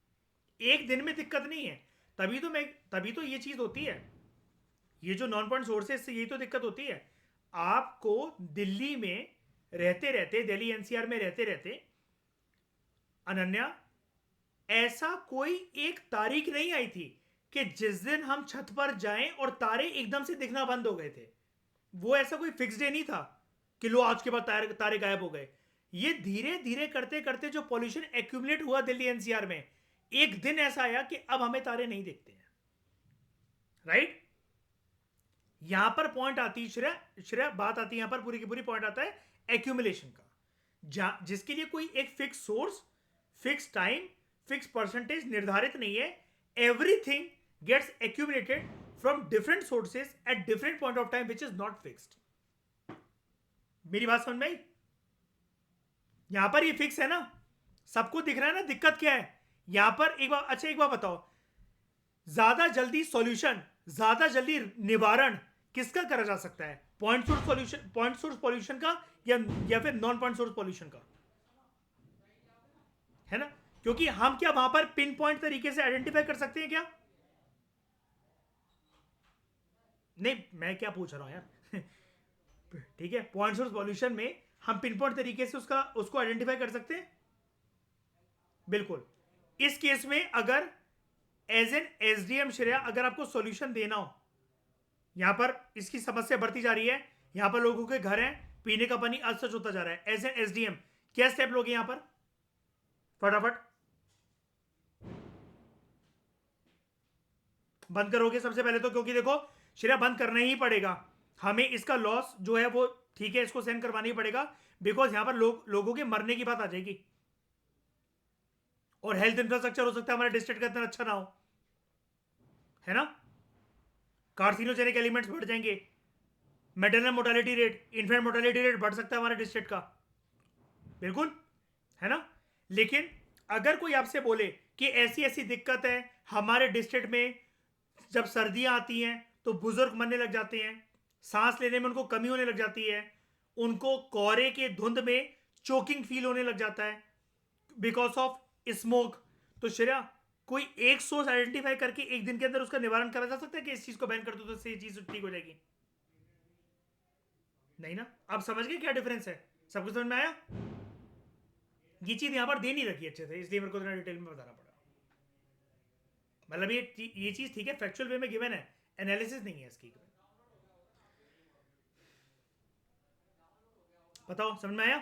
एक दिन में दिक्कत नहीं है, तभी तो ये चीज होती है, ये जो नॉन पॉइंट सोर्सेज से यही तो दिक्कत होती है। आपको दिल्ली में रहते रहते, दिल्ली एनसीआर में रहते रहते, अनन्या, ऐसा कोई एक तारीख नहीं आई थी कि जिस दिन हम छत पर जाएं और तारे एकदम से दिखना बंद हो गए थे। वो ऐसा कोई फिक्स डे नहीं था कि लो आज के बाद तारे गायब हो गए। ये धीरे धीरे करते करते जो पॉल्यूशन एक्यूमुलेट हुआ दिल्ली एनसीआर में, एक दिन ऐसा आया कि अब हमें तारे नहीं दिखते हैं, राइट। यहां पर पॉइंट आती श्रेया बात आती है, यहां पर पूरी की पूरी पॉइंट आता है एक्यूमुलेशन का, जिसके लिए कोई एक fix source, fix time, fix percentage निर्धारित नहीं है। Everything gets accumulated from different sources at different point of time which is not fixed. मेरी बात समझ में आई? यहां पर ये फिक्स है ना, सबको दिख रहा है ना, दिक्कत क्या है यहां पर? एक बार अच्छा एक बार बताओ, ज्यादा जल्दी सॉल्यूशन, ज्यादा जल्दी निवारण किसका करा जा सकता है? Point source solution, point source pollution का या फिर नॉन पॉइंट सोर्स पॉल्यूशन का, है ना? क्योंकि हम क्या वहां पर पिन पॉइंट तरीके से आइडेंटिफाई कर सकते हैं क्या? नहीं, मैं क्या पूछ रहा हूं यार ठीक है, पॉइंट सोर्स पॉल्यूशन में हम पिन पॉइंट तरीके से उसको आइडेंटिफाई कर सकते हैं, बिल्कुल। इस केस में अगर एज एन एसडीएम श्रेया, अगर आपको सॉल्यूशन देना हो, यहां पर इसकी समस्या बढ़ती जा रही है, यहां पर लोगों के घर हैं, पीने का पानी असच होता जा रहा है, एज एन एसडीएम क्या स्टेप लोगे यहां पर? फटाफट बंद करोगे सबसे पहले तो, क्योंकि देखो श्रेया बंद करना ही पड़ेगा हमें, इसका लॉस जो है वो, ठीक है, इसको सेंड करवाना ही पड़ेगा, बिकॉज यहां पर लोगों के मरने की बात आ जाएगी और हेल्थ इंफ्रास्ट्रक्चर हो सकता है हमारे डिस्ट्रिक्ट का इतना अच्छा ना हो, है ना। कार्सिनोजेनिक एलिमेंट्स बढ़ जाएंगे, maternal mortality rate, infant mortality rate बढ़ सकता है हमारे डिस्ट्रिक्ट का, बिल्कुल, है ना। लेकिन अगर कोई आपसे बोले कि ऐसी ऐसी दिक्कत है हमारे डिस्ट्रिक्ट में, जब सर्दियां आती हैं तो बुजुर्ग मरने लग जाते हैं, सांस लेने में उनको कमी होने लग जाती है, उनको कोहरे के धुंध में चोकिंग फील होने लग जाता है बिकॉज ऑफ स्मोक, तो श्रेया कोई एक सोर्स आइडेंटिफाई करके एक दिन के अंदर उसका निवारण करा जा सकता है कि इस चीज को बैन कर दो तो ये चीज ठीक हो जाएगी? नहीं ना। अब समझ गए क्या डिफरेंस है? सब कुछ समझ में आया? ये चीज यहां पर दे नहीं रखी अच्छे से, इसलिए मेरे को थोड़ा डिटेल में बताना पड़ा। मतलब ये चीज ठीक है, फैक्चुअल वे में गिवन है, एनालिसिस नहीं है इसकी। बताओ समझ में आया?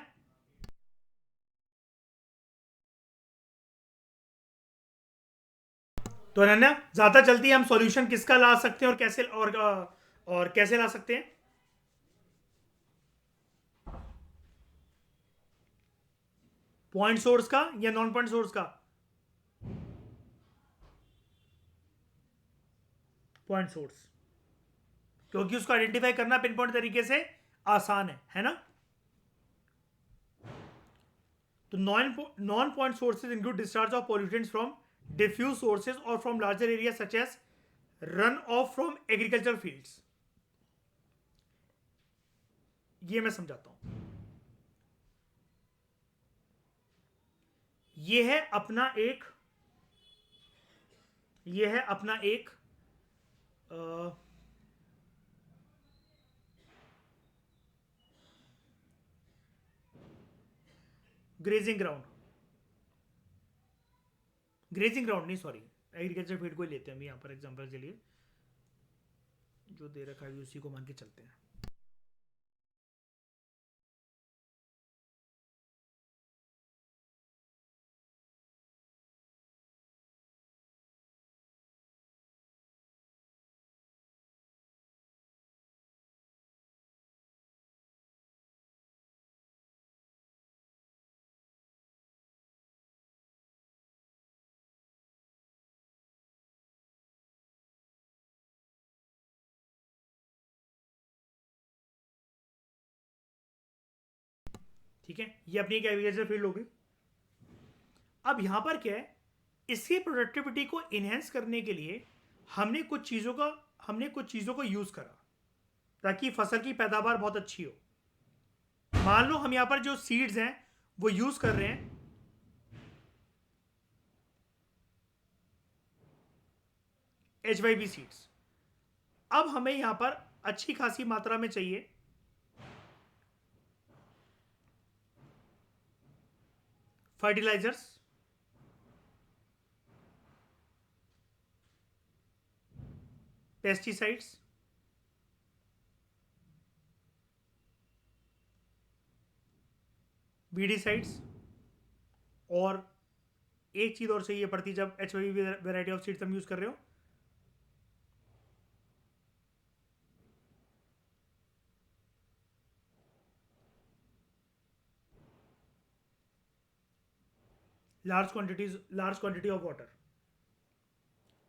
तो अनन्या, ज्यादा जल्दी हम सॉल्यूशन किसका ला सकते हैं और कैसे, और कैसे ला सकते हैं? पॉइंट सोर्स का या नॉन पॉइंट सोर्स का? पॉइंट सोर्स, क्योंकि उसको आइडेंटिफाई करना पिन पॉइंट तरीके से आसान है ना? तो non point sources include discharge of pollutants from diffuse sources और from larger area such as run off from agriculture fields. ये मैं समझाता हूं। ये है अपना एक, ये है अपना एक ग्रेजिंग ग्राउंड, ग्रेजिंग ग्राउंड नहीं, सॉरी, एग्रीकल्चर फील्ड को ही लेते हैं हम यहाँ पर एग्जांपल के लिए। जो दे रखा है उसी को मान के चलते हैं। ठीक है, ये अपनी एक एग्रीकल्चर फील्ड होगी। अब यहां पर क्या है, इसकी प्रोडक्टिविटी को इनहेंस करने के लिए हमने कुछ चीज़ों को यूज़ करा ताकि फसल की पैदावार बहुत अच्छी हो। मान लो हम यहाँ पर जो सीड्स हैं वो यूज़ कर रहे हैं HYB सीड्स। अब हमें यहाँ पर अच्छी खासी मात्रा में चाहिए फर्टिलाइजर्स, पेस्टिसाइड्स, वीडीसाइड्स, और एक चीज और चाहिए पड़ती जब HYB वेराइटी ऑफ सीड्स हम यूज कर रहे हो, लार्ज क्वांटिटी ऑफ वाटर।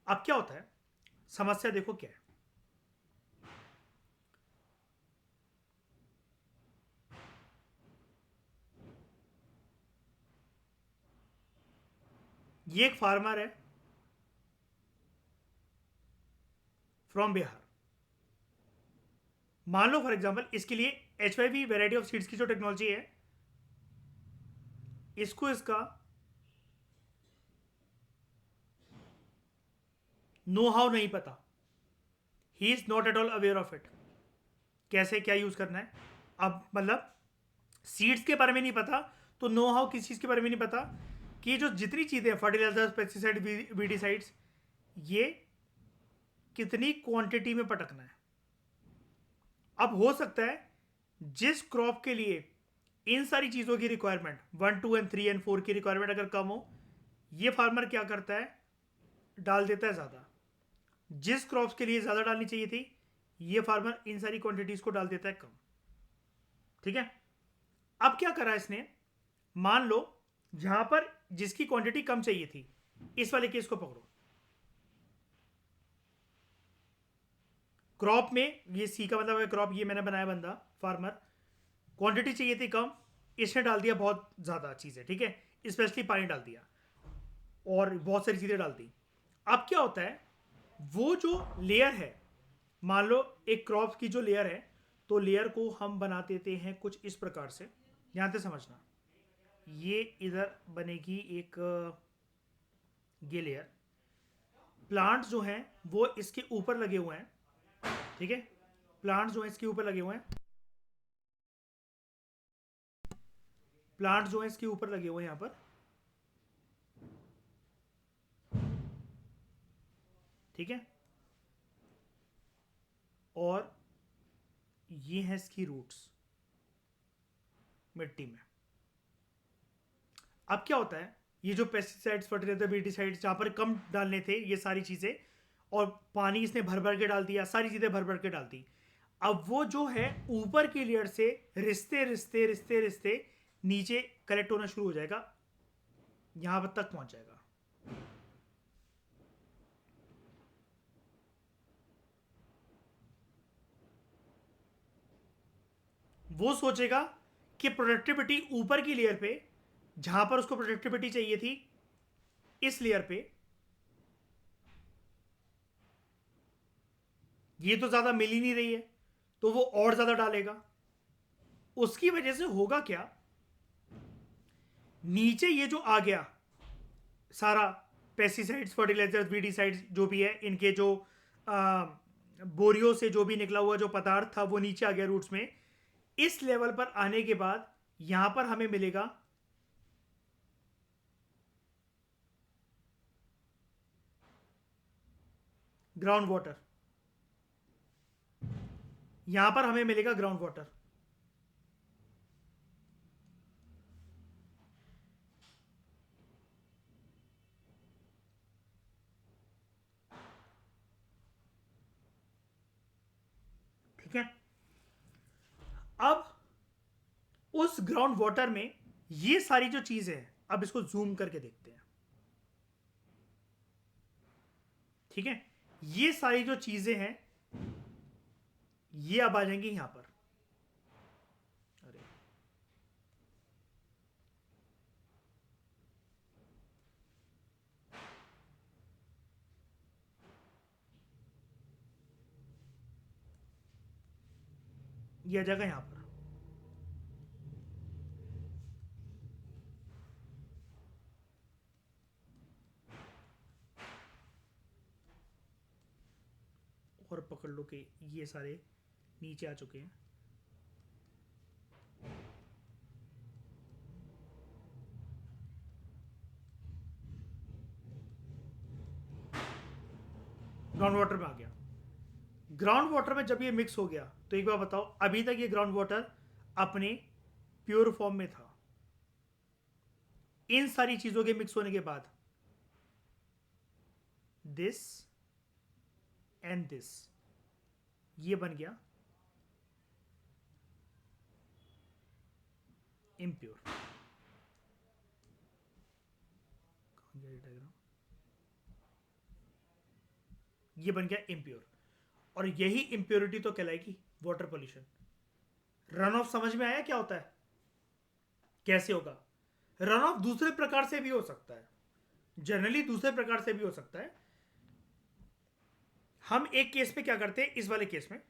अब क्या होता है, समस्या देखो क्या है। ये एक फार्मर है फ्रॉम बिहार। मान लो फॉर एग्जांपल इसके लिए HYB वेराइटी ऑफ सीड्स की जो टेक्नोलॉजी है, इसको इसका नो हाउ नहीं पता, he is not at all aware of it, कैसे क्या यूज करना है। अब मतलब सीड्स के बारे में नहीं पता, तो नो हाउ किस चीज के बारे में नहीं पता कि जो जितनी चीजें फर्टिलाइजर्स, पेस्टिसाइड, वीडीसाइड्स, ये कितनी क्वांटिटी में पटकना है। अब हो सकता है जिस क्रॉप के लिए इन सारी चीज़ों की रिक्वायरमेंट 1, 2 एंड 3 एंड 4 की रिक्वायरमेंट अगर कम हो, ये फार्मर क्या करता है, डाल देता है ज़्यादा। जिस क्रॉप्स के लिए ज़्यादा डालनी चाहिए थी, ये फार्मर इन सारी क्वांटिटीज़ को डाल देता है कम। ठीक है, अब क्या करा इसने, मान लो जहां पर जिसकी क्वांटिटी कम चाहिए थी, इस वाले केस को पकड़ो। क्रॉप में ये सी का मतलब है क्रॉप, ये मैंने बनाया बंदा फार्मर, क्वांटिटी चाहिए थी कम, इसने डाल दिया बहुत ज़्यादा चीज़ें। ठीक है, स्पेशली पानी डाल दिया और बहुत सारी चीज़ें डाल दी। अब क्या होता है, वो जो लेयर है, मान लो एक क्रॉप की जो लेयर है, तो लेयर को हम बना देते हैं कुछ इस प्रकार से। ध्यान से समझना, ये इधर बनेगी एक ये लेयर, प्लांट्स जो हैं वो इसके ऊपर लगे हुए हैं। ठीक है, प्लांट्स जो हैं इसके ऊपर लगे हुए हैं, प्लांट्स जो हैं इसके ऊपर लगे हुए हैं यहाँ पर। ठीक है, और ये है इसकी रूट्स मिट्टी में। अब क्या होता है, ये जो पेस्टिसाइड्स, फर्टिलाइजर, वीडिसाइड्स जहाँ पर कम डालने थे, ये सारी चीज़ें, और पानी इसने भर भर के डाल दिया, सारी चीज़ें भर भर के डाल दी। अब वो जो है ऊपर की लेयर से रिश्ते रिश्ते रिश्ते रिश्ते नीचे कलेक्ट होना शुरू हो जाएगा, यहां पर तक पहुंच जाएगा। वो सोचेगा कि प्रोडक्टिविटी ऊपर की लेयर पे, जहां पर उसको प्रोडक्टिविटी चाहिए थी, इस लेयर पे ये तो ज्यादा मिल ही नहीं रही है, तो वो और ज्यादा डालेगा। उसकी वजह से होगा क्या, नीचे ये जो आ गया सारा पेस्टिसाइड्स, फर्टिलाइजर्स, वीडिसाइड्स जो भी है, इनके जो बोरियो से जो भी निकला हुआ जो पदार्थ था वो नीचे आ गया रूट्स में। इस लेवल पर आने के बाद यहां पर हमें मिलेगा ग्राउंड वाटर, यहां पर हमें मिलेगा ग्राउंड वाटर। ठीक है, अब उस ग्राउंड वाटर में ये सारी जो चीजें हैं, अब इसको जूम करके देखते हैं। ठीक है, ये सारी जो चीजें हैं ये अब आ जाएंगी यहां पर। अरे, ये आ जाएगा यहां पर। और पकड़ लो कि ये सारे नीचे आ चुके हैं। ग्राउंड वाटर में आ गया। ग्राउंड वाटर में जब ये मिक्स हो गया, तो एक बार बताओ, अभी तक ये ग्राउंड वाटर अपने प्योर फॉर्म में था। इन सारी चीजों के मिक्स होने के बाद दिस एंड दिस, ये बन गया इम्प्योर। ये बन गया इम्प्योर, और यही इम्प्योरिटी तो कहलाएगी वाटर पोल्यूशन। रन ऑफ समझ में आया क्या होता है, कैसे होगा? रन ऑफ दूसरे प्रकार से भी हो सकता है, जनरली दूसरे प्रकार से भी हो सकता है। हम एक केस में क्या करते हैं, इस वाले केस में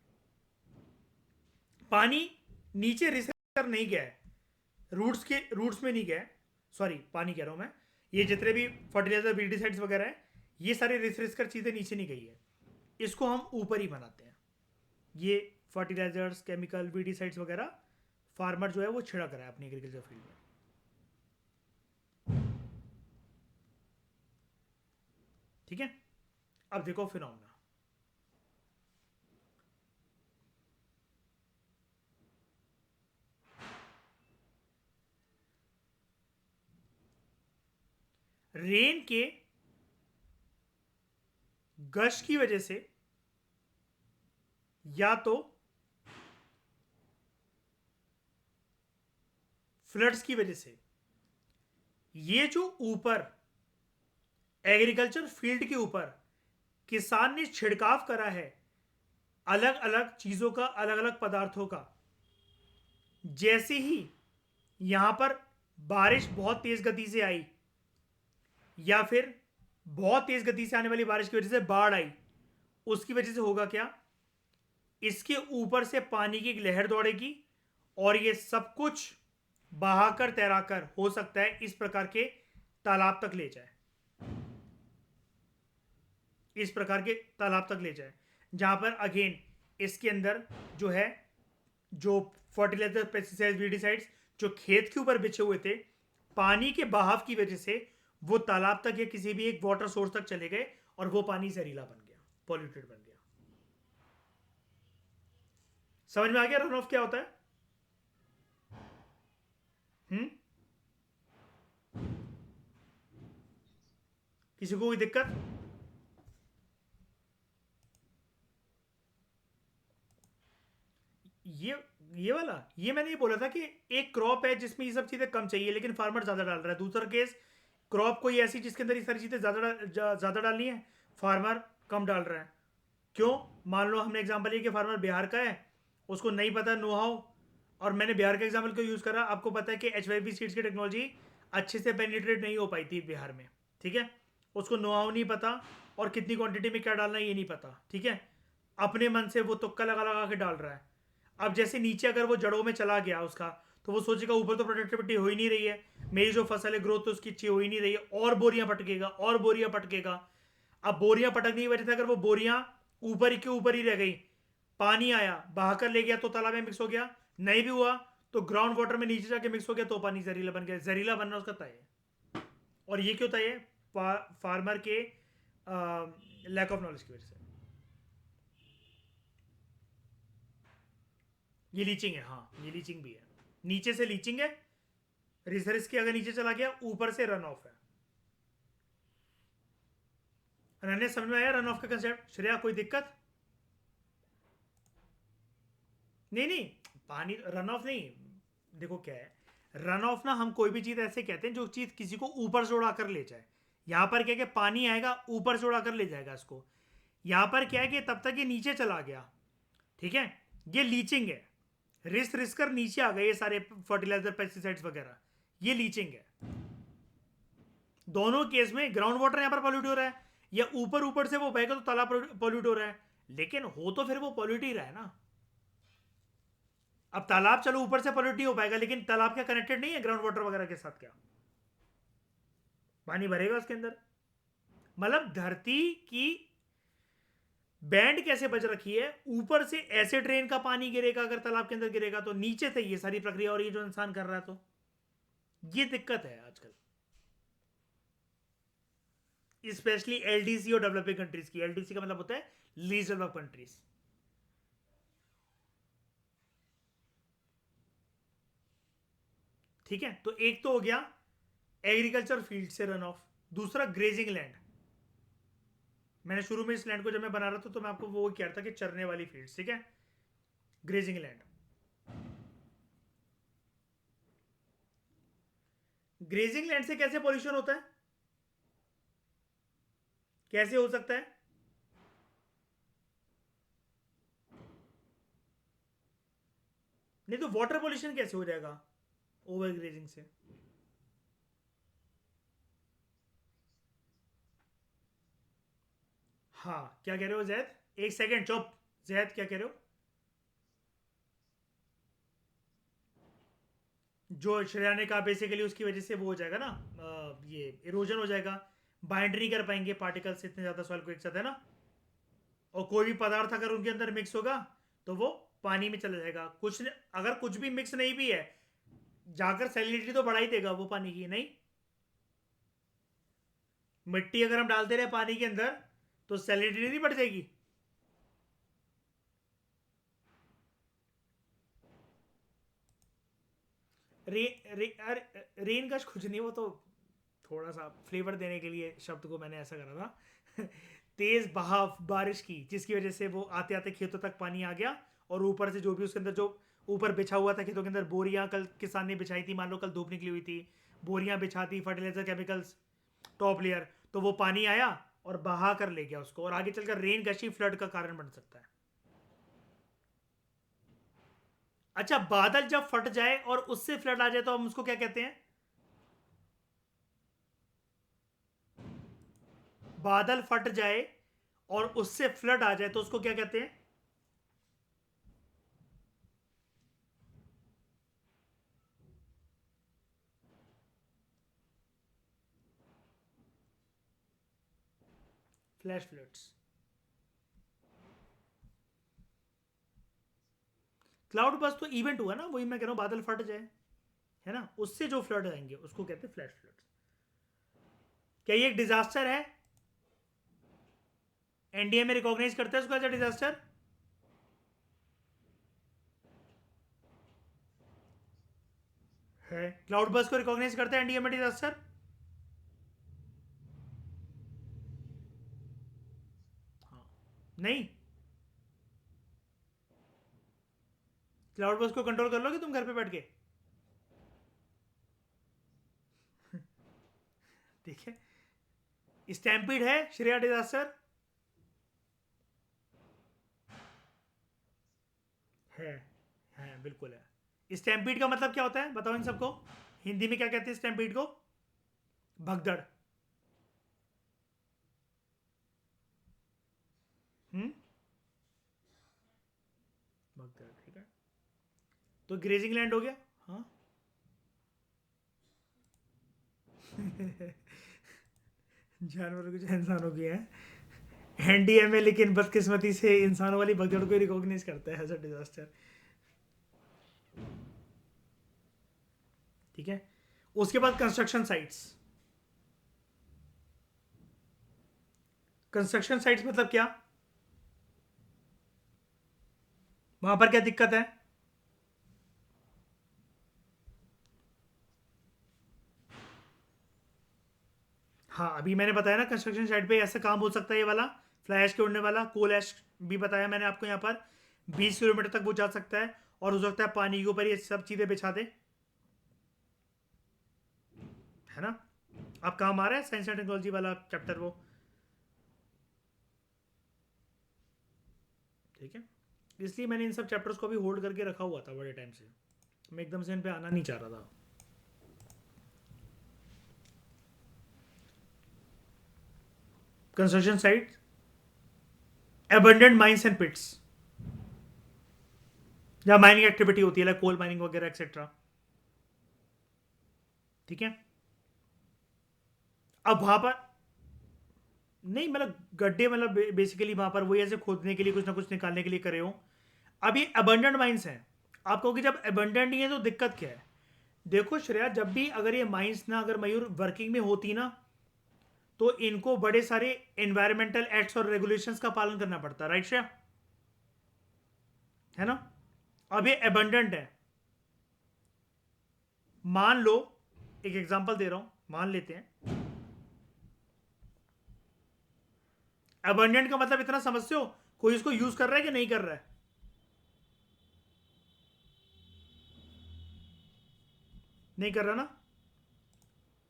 पानी नीचे रिसर्च कर नहीं गया है, रूट्स में नहीं गया है। सॉरी, पानी कह रहा हूं मैं, ये जितने भी फर्टिलाइजर, वीडिसाइड्स वगैरह है, ये सारे रिसर्च कर चीजें नीचे नहीं गई है, इसको हम ऊपर ही बनाते हैं। ये फर्टिलाइजर्स, केमिकल, वीडिसाइड्स वगैरह फार्मर जो है वो छिड़क रहा है अपनी एग्रीकल्चर फील्ड में। ठीक है, अब देखो फिनोमेना। रेन के गश की वजह से या तो फ्लड्स की वजह से, ये जो ऊपर एग्रीकल्चर फील्ड के ऊपर किसान ने छिड़काव करा है अलग अलग चीजों का, अलग अलग पदार्थों का, जैसे ही यहां पर बारिश बहुत तेज गति से आई, या फिर बहुत तेज गति से आने वाली बारिश की वजह से बाढ़ आई, उसकी वजह से होगा क्या, इसके ऊपर से पानी की एक लहर दौड़ेगी, और ये सब कुछ बहाकर तैराकर हो सकता है इस प्रकार के तालाब तक ले जाए, इस प्रकार के तालाब तक ले जाए, जहां पर अगेन इसके अंदर जो है, जो फर्टिलाइजर, पेस्टिसाइड्स, वीडिसाइड्स जो खेत के ऊपर बिछे हुए थे, पानी के बहाव की वजह से वो तालाब तक या किसी भी एक वाटर सोर्स तक चले गए, और वो पानी जहरीला बन गया, पॉल्यूटेड बन गया। समझ में आ गया रन ऑफ क्या होता है? हम्म किसी को कोई दिक्कत? ये ये वाला, ये मैंने ये बोला था कि एक क्रॉप है जिसमें ये सब चीज़ें कम चाहिए लेकिन फार्मर ज़्यादा डाल रहा है। दूसरा केस, क्रॉप कोई ऐसी जिसके अंदर ये सारी चीज़ें ज़्यादा डालनी है, फार्मर कम डाल रहा है। क्यों? मान लो हमने एग्जांपल लिया कि फार्मर बिहार का है, उसको नहीं पता नो हाउ, और मैंने बिहार का एग्जांपल क्यों यूज़ करा, आपको पता है कि HYP सीड्स की टेक्नोलॉजी अच्छे से पेनिट्रेट नहीं हो पाई थी बिहार में, ठीक है। उसको नो हाउ नहीं पता और कितनी क्वांटिटी में क्या डालना है ये नहीं पता, ठीक है। अपने मन से वो तुक्का लगा लगा के डाल रहा है। अब जैसे नीचे अगर वो जड़ों में चला गया उसका, तो वो सोचेगा ऊपर तो प्रोडक्टिविटी हो ही नहीं रही है, मेरी जो फसल है ग्रोथ तो उसकी अच्छी हो ही नहीं रही है, और बोरियां पटकेगा और बोरियां पटकेगा। अब बोरियां पटकने की वजह से अगर वो बोरियां ऊपर ही के ऊपर ही रह गई, पानी आया बहाकर ले गया तो तालाब में मिक्स हो गया, नहीं भी हुआ तो ग्राउंड वाटर में नीचे जाके मिक्स हो गया तो पानी जहरीला बन गया। जहरीला बनना उसका तय है। और ये क्यों तय है? फार्मर के लैक ऑफ नॉलेज की वजह से। ये लीचिंग है, हाँ ये लीचिंग भी है। नीचे से लीचिंग है, रिसर्च के अगर नीचे चला गया, ऊपर से रन ऑफ है। अनन्या समझ में आया रन ऑफ का कंसेप्ट? श्रेया कोई दिक्कत? नहीं नहीं, पानी रन ऑफ नहीं। देखो क्या है, रन ऑफ ना हम कोई भी चीज ऐसे कहते हैं जो चीज किसी को ऊपर से उड़ाकर ले जाए। यहां पर क्या है कि पानी आएगा ऊपर से उड़ाकर ले जाएगा इसको। यहां पर क्या है कि तब तक ये नीचे चला गया, ठीक है, ये लीचिंग है। रिस रिस कर नीचे आ गए ये सारे फर्टिलाइजर पेस्टिसाइड्स वगैरह, ये लीचिंग है। दोनों केस में ग्राउंड वाटर यहां पर पॉल्यूट हो रहा है, या ऊपर ऊपर से वो बहेगा तो तालाब पॉल्यूट हो रहा है, लेकिन हो तो फिर वो पॉल्यूट ही रहा है ना। अब तालाब चलो ऊपर से पॉल्यूट नहीं हो पाएगा, लेकिन तालाब क्या कनेक्टेड नहीं है ग्राउंड वाटर वगैरह के साथ? क्या पानी भरेगा उसके अंदर? मतलब धरती की बैंड कैसे बच रखी है, ऊपर से ऐसे ड्रेन का पानी गिरेगा अगर तालाब के अंदर गिरेगा तो, नीचे से ये सारी प्रक्रिया और ये जो इंसान कर रहा है, तो ये दिक्कत है आजकल, स्पेशली LDC और डेवलपिंग कंट्रीज की। LDC का मतलब होता है लीस्ट डेवलप कंट्रीज। ठीक है, तो एक तो हो गया एग्रीकल्चर फील्ड से रन ऑफ, दूसरा ग्रेजिंग लैंड। मैंने शुरू में इस लैंड को जब मैं बना रहा था तो मैं आपको वो कह रहा था कि चरने वाली फील्ड, ठीक है, ग्रेजिंग लैंड। ग्रेजिंग लैंड से कैसे पॉल्यूशन होता है, कैसे हो सकता है? नहीं तो वाटर पॉल्यूशन कैसे हो जाएगा ओवर ग्रेजिंग से? हाँ, क्या कह रहे हो जैद? एक सेकंड चुप। जैद क्या कह रहे हो? जो श्रेया ने कहा बेसिकली उसकी वजह से वो हो जाएगा ना, ये इरोजन हो जाएगा, बाइंड नहीं कर पाएंगे पार्टिकल्स इतने ज्यादा सॉइल को एक साथ, है ना। और कोई भी पदार्थ अगर उनके अंदर मिक्स होगा तो वो पानी में चला जाएगा। अगर कुछ भी मिक्स नहीं भी है, जाकर सैलिनिटी तो बढ़ा ही देगा वो पानी की, नहीं? मिट्टी अगर हम डालते रहे पानी के अंदर तो सैलिनिटी नहीं बढ़ जाएगी? रे, रे, रेन गश कुछ नहीं, वो तो थोड़ा सा फ्लेवर देने के लिए शब्द को मैंने ऐसा करा था। तेज बहाव बारिश की, जिसकी वजह से वो आते आते खेतों तक पानी आ गया, और ऊपर से जो भी उसके अंदर जो ऊपर बिछा हुआ था खेतों के अंदर, बोरियां कल किसान ने बिछाई थी, मान लो कल धूप निकली हुई थी, बोरियां बिछाती, फर्टिलाइजर केमिकल्स टॉप लेयर, तो वो पानी आया और बहा कर ले गया उसको, और आगे चलकर रेन गशी फ्लड का कारण बन सकता है। अच्छा, बादल जब फट जाए और उससे फ्लड आ जाए तो हम उसको क्या कहते हैं? बादल फट जाए और उससे फ्लड आ जाए तो उसको क्या कहते हैं? Flash floods. क्लाउड बस तो इवेंट हुआ ना, वही मैं कह रहा हूं, बादल फट जाए, है ना, उससे जो फ्लड आएंगे उसको कहते हैं फ्लैश फ्लड्स। क्या ये एक डिजास्टर है? एनडीए में रिकॉग्नाइज करते हैं उसको एज अ डिजास्टर? है, क्लाउड बस को रिकॉग्नाइज करते हैं एनडीए में डिजास्टर? नहीं, क्लाउड बर्स्ट को कंट्रोल कर लोगे तुम घर पे बैठ के? ठीक है, स्टैम्पीड है श्रेया डिजास्टर? है है बिल्कुल है। स्टैम्पीड का मतलब क्या होता है बताओ इन सबको, हिंदी में क्या कहते हैं स्टैम्पीड को? भगदड़। हम्म, भगदड़, ठीक है। तो ग्रेजिंग लैंड हो गया। हाँ। जानवरों की जो इंसानों की है, एनडीएमए लेकिन बदकिस्मती से इंसानों वाली भगदड़ को रिकॉग्नाइज करता है एज अ डिजास्टर। ठीक है, उसके बाद कंस्ट्रक्शन साइट्स। कंस्ट्रक्शन साइट्स मतलब क्या? वहां पर क्या दिक्कत है? हाँ, अभी मैंने बताया ना कंस्ट्रक्शन साइट पे ऐसा काम हो सकता है, ये वाला फ्लाई ऐश के उड़ने वाला कोल ऐश भी बताया मैंने आपको। यहाँ पर 20 किलोमीटर तक वो जा सकता है और हो सकता है पानी के ऊपर ये सब चीज़ें बिछा दे, है ना। अब काम आ रहा है साइंस एंड टेक्नोलॉजी वाला चैप्टर वो। ठीक है, इसलिए मैंने इन सब चैप्टर्स को भी होल्ड करके रखा हुआ था बड़े टाइम से, मैं एकदम से इन पे आना नहीं चाह रहा था। Construction site, abandoned mines and pits, जहाँ माइनिंग एक्टिविटी होती है, लाइक कोल माइनिंग वगैरह एक्सेट्रा। ठीक है, अब वहां पर नहीं, मतलब गड्ढे, मतलब बेसिकली वहां पर वही ऐसे खोदने के लिए कुछ ना कुछ निकालने के लिए करे हो। अब ये अबंडेंट माइंस हैं। आप कहोगे जब अबंडेंट नहीं है तो दिक्कत क्या है? देखो श्रेया, जब भी अगर ये माइंस ना, अगर मयूर वर्किंग में होती ना, तो इनको बड़े सारे एनवायरमेंटल एक्ट्स और रेगुलेशंस का पालन करना पड़ता, राइट श्रेया? है ना। अब ये अबंडेंट है, मान लो, एक एग्जांपल दे रहा हूं, मान लेते हैं अबंडेंट का मतलब इतना समझते हो, कोई इसको यूज कर रहा है कि नहीं कर रहा है? नहीं कर रहा ना।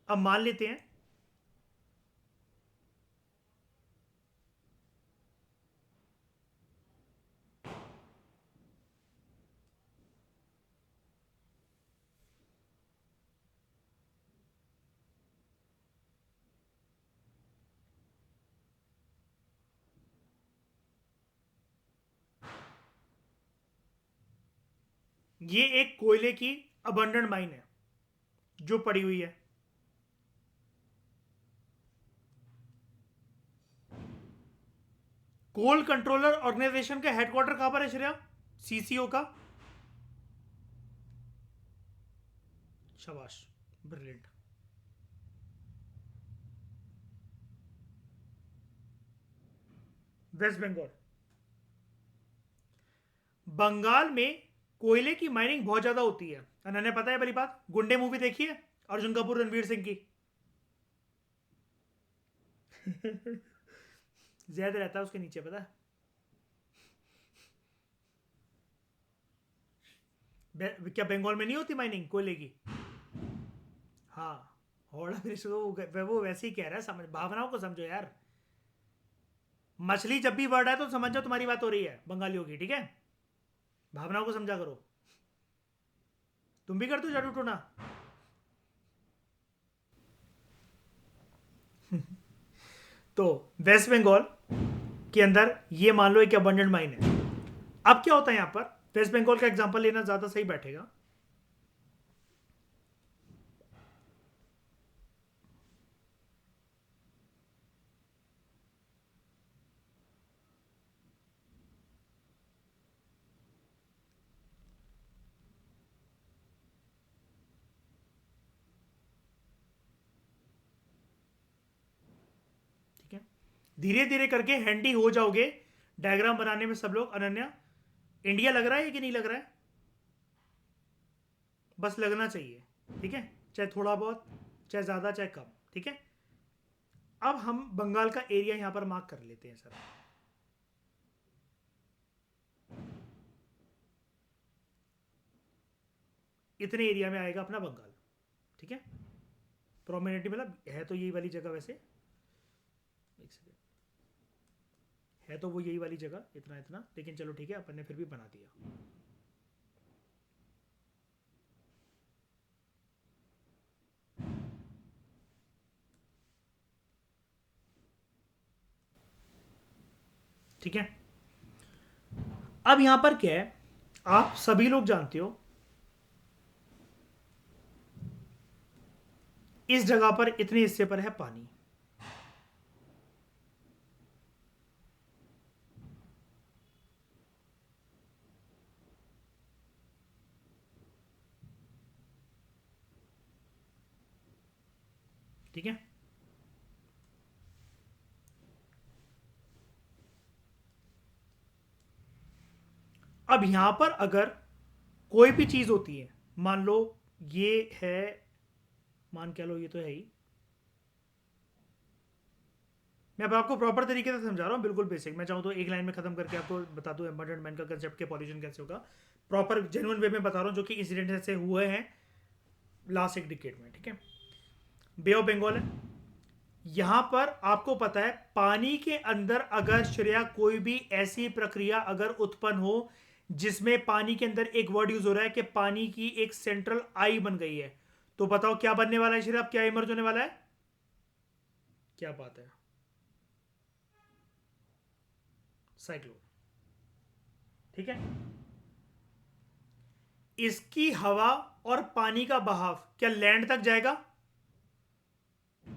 अब मान लेते हैं ये एक कोयले की अबंडेंट माइन है जो पड़ी हुई है। कोल कंट्रोलर ऑर्गेनाइजेशन का हेडक्वार्टर कहां पर है श्रेया? सीसीओ का? शाबाश, ब्रिलियंट। वेस्ट बंगाल। बंगाल में कोयले की माइनिंग बहुत ज्यादा होती है। अनन्या पता है वाली बात? गुंडे मूवी देखी है अर्जुन कपूर रणवीर सिंह की? ज्यादा रहता है उसके नीचे, पता है? क्या बंगाल में नहीं होती माइनिंग कोयले की? हाँ, होड़ा ब्रिज वो वैसे ही कह रहा है, समझ, भावनाओं को समझो यार। मछली जब भी वर्ड है तो समझ जाओ तुम्हारी बात हो रही है बंगालियों की, ठीक है? भावनाओं को समझा करो। तुम भी करते हो जादू टोना? तो वेस्ट बंगाल के अंदर ये मान लो एक अबंडेंट माइन है। अब क्या होता है यहां पर, वेस्ट बंगाल का एग्जांपल लेना ज्यादा सही बैठेगा। ठीक है, धीरे धीरे करके हैंडी हो जाओगे डायग्राम बनाने में सब लोग। अनन्या, इंडिया लग रहा है कि नहीं लग रहा है? बस लगना चाहिए, ठीक है, चाहे थोड़ा बहुत, चाहे ज़्यादा, चाहे कम, ठीक है। अब हम बंगाल का एरिया यहाँ पर मार्क कर लेते हैं सर। इतने एरिया में आएगा अपना बंगाल। ठीक है, प्रोमिनेंटली मतलब है तो यही वाली जगह, वैसे एक सेकेंड, है तो वो यही वाली जगह, इतना इतना, लेकिन चलो ठीक है, अपन ने फिर भी बना दिया। ठीक है, अब यहां पर क्या है, आप सभी लोग जानते हो इस जगह पर इतने हिस्से पर है पानी। ठीक है, अब यहां पर अगर कोई भी चीज होती है, मान लो ये है, मान क्या लो ये तो है ही, मैं अब आपको प्रॉपर तरीके से समझा रहा हूँ, बिल्कुल बेसिक। मैं चाहूँ तो एक लाइन में खत्म करके आपको बता दूँ एम्बर्टेड मैन का कंसेप्ट के पॉल्यूशन कैसे होगा। प्रॉपर जेन्युइन वे में बता रहा हूँ, जो कि इंसिडेंट ऐसे हुए हैं लास्ट एक डिकेड में। ठीक है, बे ऑफ बंगाल है, यहां पर आपको पता है पानी के अंदर अगर श्रेया कोई भी ऐसी प्रक्रिया अगर उत्पन्न हो जिसमें पानी के अंदर एक वर्ड यूज हो रहा है कि पानी की एक सेंट्रल आई बन गई है, तो बताओ क्या बनने वाला है श्रेया, क्या इमर्ज होने वाला है? क्या बात है, साइक्लोन। ठीक है, इसकी हवा और पानी का बहाव क्या लैंड तक जाएगा?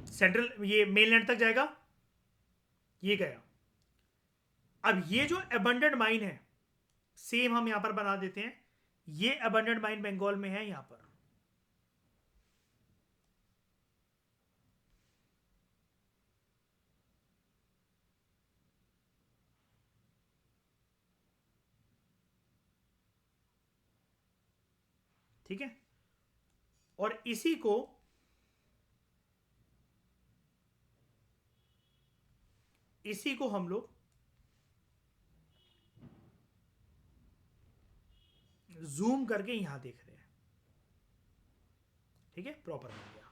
सेंट्रल ये मेन लैंड तक जाएगा, ये गया। अब ये जो अबंडेंट माइन है, सेम हम यहां पर बना देते हैं, ये अबंडेंट माइन बंगाल में है यहां पर। ठीक है, और इसी को हम लोग जूम करके यहां देख रहे हैं। ठीक है, प्रॉपर हो गया।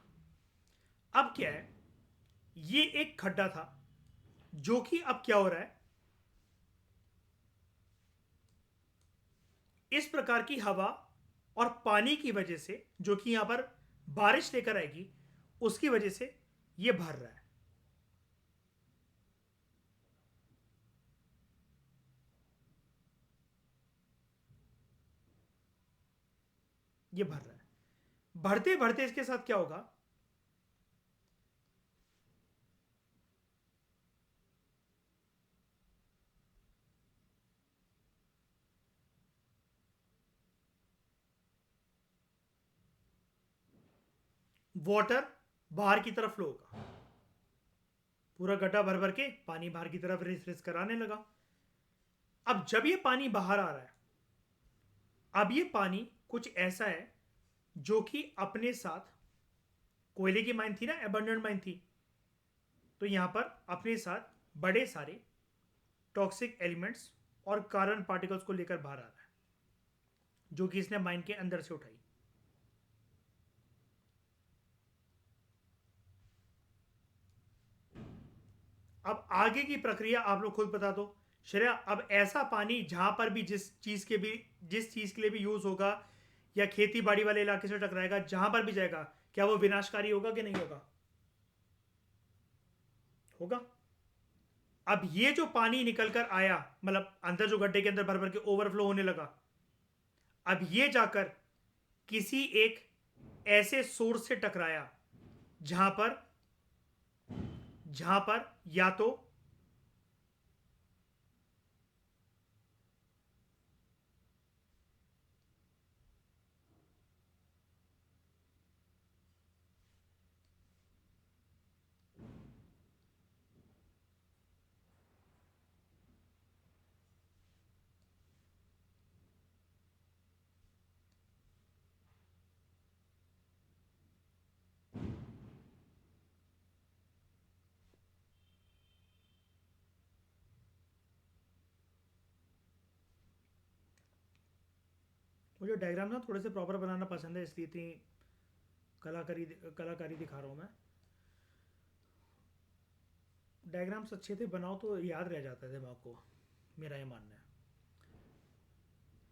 अब क्या है, ये एक खड्डा था, जो कि अब क्या हो रहा है, इस प्रकार की हवा और पानी की वजह से, जो कि यहां पर बारिश लेकर आएगी, उसकी वजह से ये भर रहा है। ये भर रहा है, भरते भरते इसके साथ क्या होगा, वाटर बाहर की तरफ फ्लो होगा, पूरा गड्ढा भर भर के पानी बाहर की तरफ रिस रिस कराने लगा। अब जब ये पानी बाहर आ रहा है, अब ये पानी कुछ ऐसा है जो कि अपने साथ, कोयले की माइन थी ना, एबंडेंट माइन थी, तो यहां पर अपने साथ बड़े सारे टॉक्सिक एलिमेंट्स और कार्बन पार्टिकल्स को लेकर बाहर आ रहा है, जो कि इसने माइन के अंदर से उठाई। अब आगे की प्रक्रिया आप लोग खुद बता दो श्रेया। अब ऐसा पानी जहां पर भी जिस चीज के लिए भी यूज होगा, या खेती बाड़ी वाले इलाके से टकराएगा, जहां पर भी जाएगा, क्या वो विनाशकारी होगा कि नहीं होगा? होगा। अब ये जो पानी निकल कर आया, मतलब अंदर जो गड्ढे के अंदर भर भर के ओवरफ्लो होने लगा, अब ये जाकर किसी एक ऐसे सोर्स से टकराया जहां पर जहां पर या तो मुझे डायग्राम ना थोड़े से प्रॉपर बनाना पसंद है, इसलिए इतनी कलाकारी दिखा रहा हूँ मैं। डायग्राम्स अच्छे थे बनाओ तो याद रह जाता है दिमाग को, मेरा ये मानना है।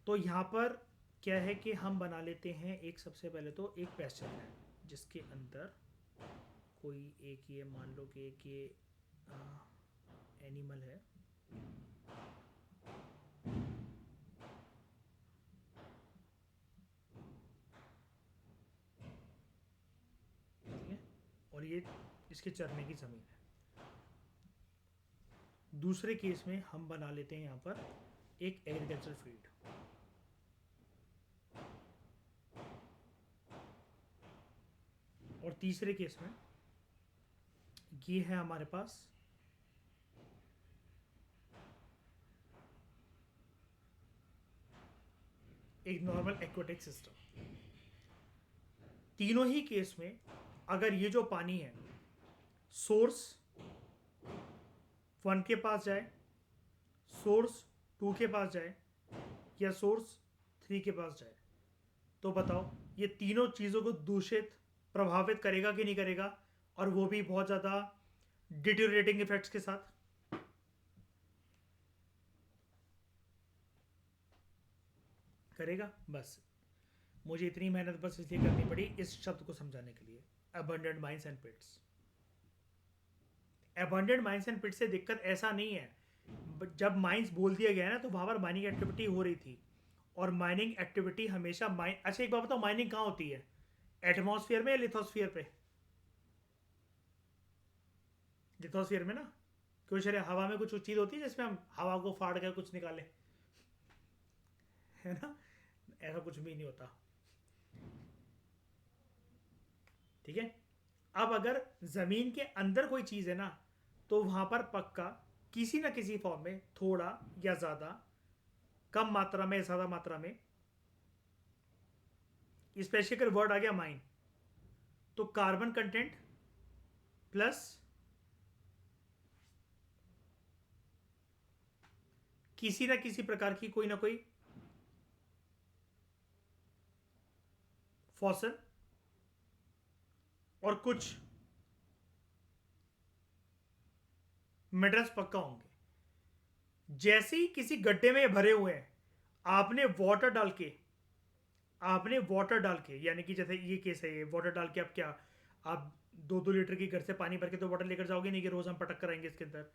तो यहाँ पर क्या है कि हम बना लेते हैं एक, सबसे पहले तो एक क्वेश्चन है जिसके अंदर कोई एक, ये मान लो कि एक ये एनिमल है, ठीक है, और ये इसके चरने की ज़मीन है। दूसरे केस में हम बना लेते हैं यहाँ पर एक एग्रीकल्चर फील्ड, और तीसरे केस में ये है हमारे पास एक नॉर्मल एक्वाटिक सिस्टम। तीनों ही केस में अगर ये जो पानी है सोर्स 1 के पास जाए, सोर्स 2 के पास जाए, या सोर्स 3 के पास जाए, तो बताओ ये तीनों चीज़ों को दूषित प्रभावित करेगा कि नहीं करेगा, और वो भी बहुत ज़्यादा डिटेरियोरेटिंग इफेक्ट्स के साथ। करेगा। बस मुझे इतनी मेहनत बस इसलिए करनी पड़ी इस शब्द को समझाने के लिए, abandoned mines and pits. Abandoned mines and pits से दिक्कत ऐसा नहीं है, जब माइंस बोल दिया गया ना तो वहां पर माइनिंग एक्टिविटी हो रही थी, और माइनिंग एक्टिविटी हमेशा अच्छा एक बात बताओ, माइनिंग कहाँ होती है, एटमॉस्फेयर में या लिथोस्फीयर पे? लिथोस्फीयर में ना, क्यों शरीर हवा में कुछ चीज़ होती है जिसमें हम हवा को फाड़ कर कुछ निकालें, है ना? ऐसा कुछ भी नहीं होता, ठीक है। अब अगर जमीन के अंदर कोई चीज है ना, तो वहां पर पक्का किसी ना किसी फॉर्म में, थोड़ा या ज्यादा, कम मात्रा में, ज्यादा मात्रा में, स्पेशली अगर वर्ड आ गया माइन, तो कार्बन कंटेंट प्लस किसी ना किसी प्रकार की कोई ना कोई फॉसल और कुछ मिनरल्स पक्का होंगे। जैसे ही किसी गड्ढे में भरे हुए हैं, आपने वाटर डाल के, यानी कि जैसे ये केस है, ये वाटर डाल के, आप क्या, आप 2-2 लीटर की घर से पानी भर के तो वाटर लेकर जाओगे नहीं कि रोज हम पटक कर आएंगे इसके अंदर।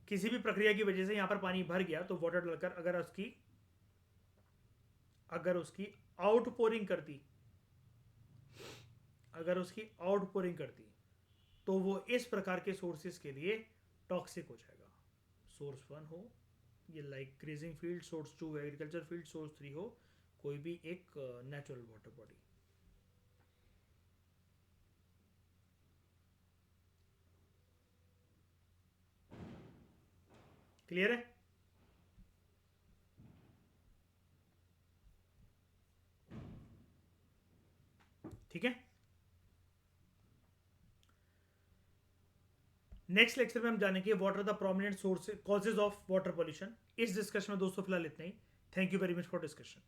किसी भी प्रक्रिया की वजह से यहां पर पानी भर गया, तो वाटर डालकर अगर उसकी आउटपोरिंग कर दी, तो वो इस प्रकार के सोर्सेस के लिए टॉक्सिक हो जाएगा। सोर्स 1 हो, ये like grazing field, source 2 agriculture field, source 3 हो कोई भी एक नेचुरल वाटर बॉडी। क्लियर है? ठीक है। नेक्स्ट लेक्चर में हम जानेंगे what are the prominent source causes of water pollution. इस डिस्कशन में दोस्तों फिलहाल इतना ही। Thank you very much for discussion.